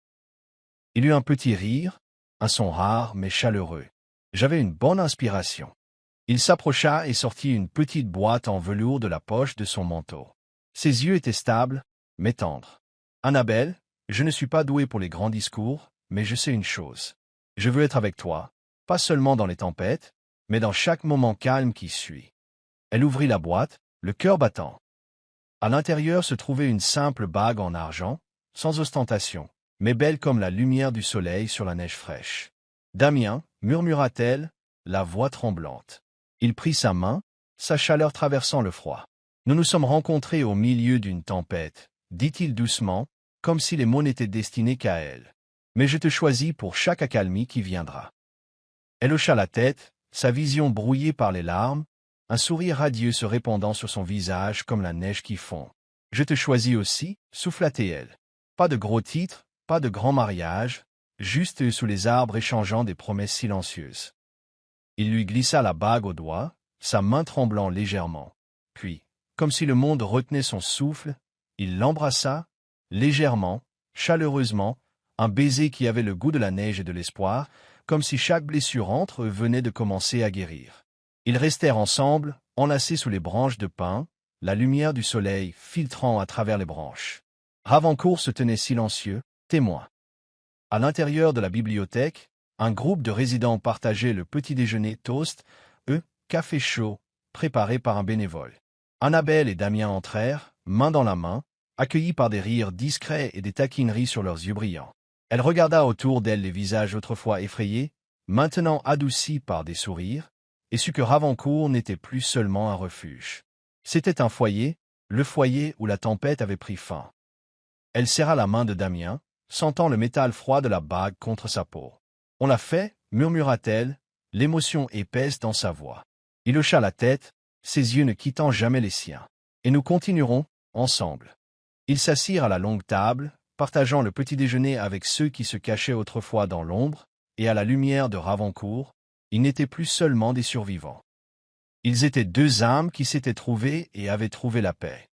Speaker 1: Il eut un petit rire, un son rare mais chaleureux. J'avais une bonne inspiration. Il s'approcha et sortit une petite boîte en velours de la poche de son manteau. Ses yeux étaient stables, mais tendres. « Annabelle, je ne suis pas doué pour les grands discours, mais je sais une chose. Je veux être avec toi, pas seulement dans les tempêtes, mais dans chaque moment calme qui suit. » Elle ouvrit la boîte, le cœur battant. À l'intérieur se trouvait une simple bague en argent, sans ostentation, mais belle comme la lumière du soleil sur la neige fraîche. « Damien, » murmura-t-elle, la voix tremblante. Il prit sa main, sa chaleur traversant le froid. « Nous nous sommes rencontrés au milieu d'une tempête, » dit-il doucement, comme si les mots n'étaient destinés qu'à elle. « Mais je te choisis pour chaque accalmie qui viendra. » Elle hocha la tête, sa vision brouillée par les larmes, un sourire radieux se répandant sur son visage comme la neige qui fond. « Je te choisis aussi, » souffla-t-elle. Pas de gros titres, pas de grand mariage, juste sous les arbres échangeant des promesses silencieuses. Il lui glissa la bague au doigt, sa main tremblant légèrement. Puis, comme si le monde retenait son souffle, il l'embrassa, légèrement, chaleureusement, un baiser qui avait le goût de la neige et de l'espoir, comme si chaque blessure entre eux venait de commencer à guérir. Ils restèrent ensemble, enlacés sous les branches de pin, la lumière du soleil filtrant à travers les branches. Ravancourt se tenait silencieux, témoin. À l'intérieur de la bibliothèque, un groupe de résidents partageait le petit-déjeuner toast, café chaud, préparé par un bénévole. Annabelle et Damien entrèrent, main dans la main, accueillis par des rires discrets et des taquineries sur leurs yeux brillants. Elle regarda autour d'elle les visages autrefois effrayés, maintenant adoucis par des sourires, et sut que Ravancourt n'était plus seulement un refuge. C'était un foyer, le foyer où la tempête avait pris fin. Elle serra la main de Damien, sentant le métal froid de la bague contre sa peau. « On l'a fait, » murmura-t-elle, l'émotion épaisse dans sa voix. Il hocha la tête, ses yeux ne quittant jamais les siens. « Et nous continuerons, ensemble. » Ils s'assirent à la longue table, partageant le petit-déjeuner avec ceux qui se cachaient autrefois dans l'ombre, et à la lumière de Ravancourt, ils n'étaient plus seulement des survivants. Ils étaient deux âmes qui s'étaient trouvées et avaient trouvé la paix.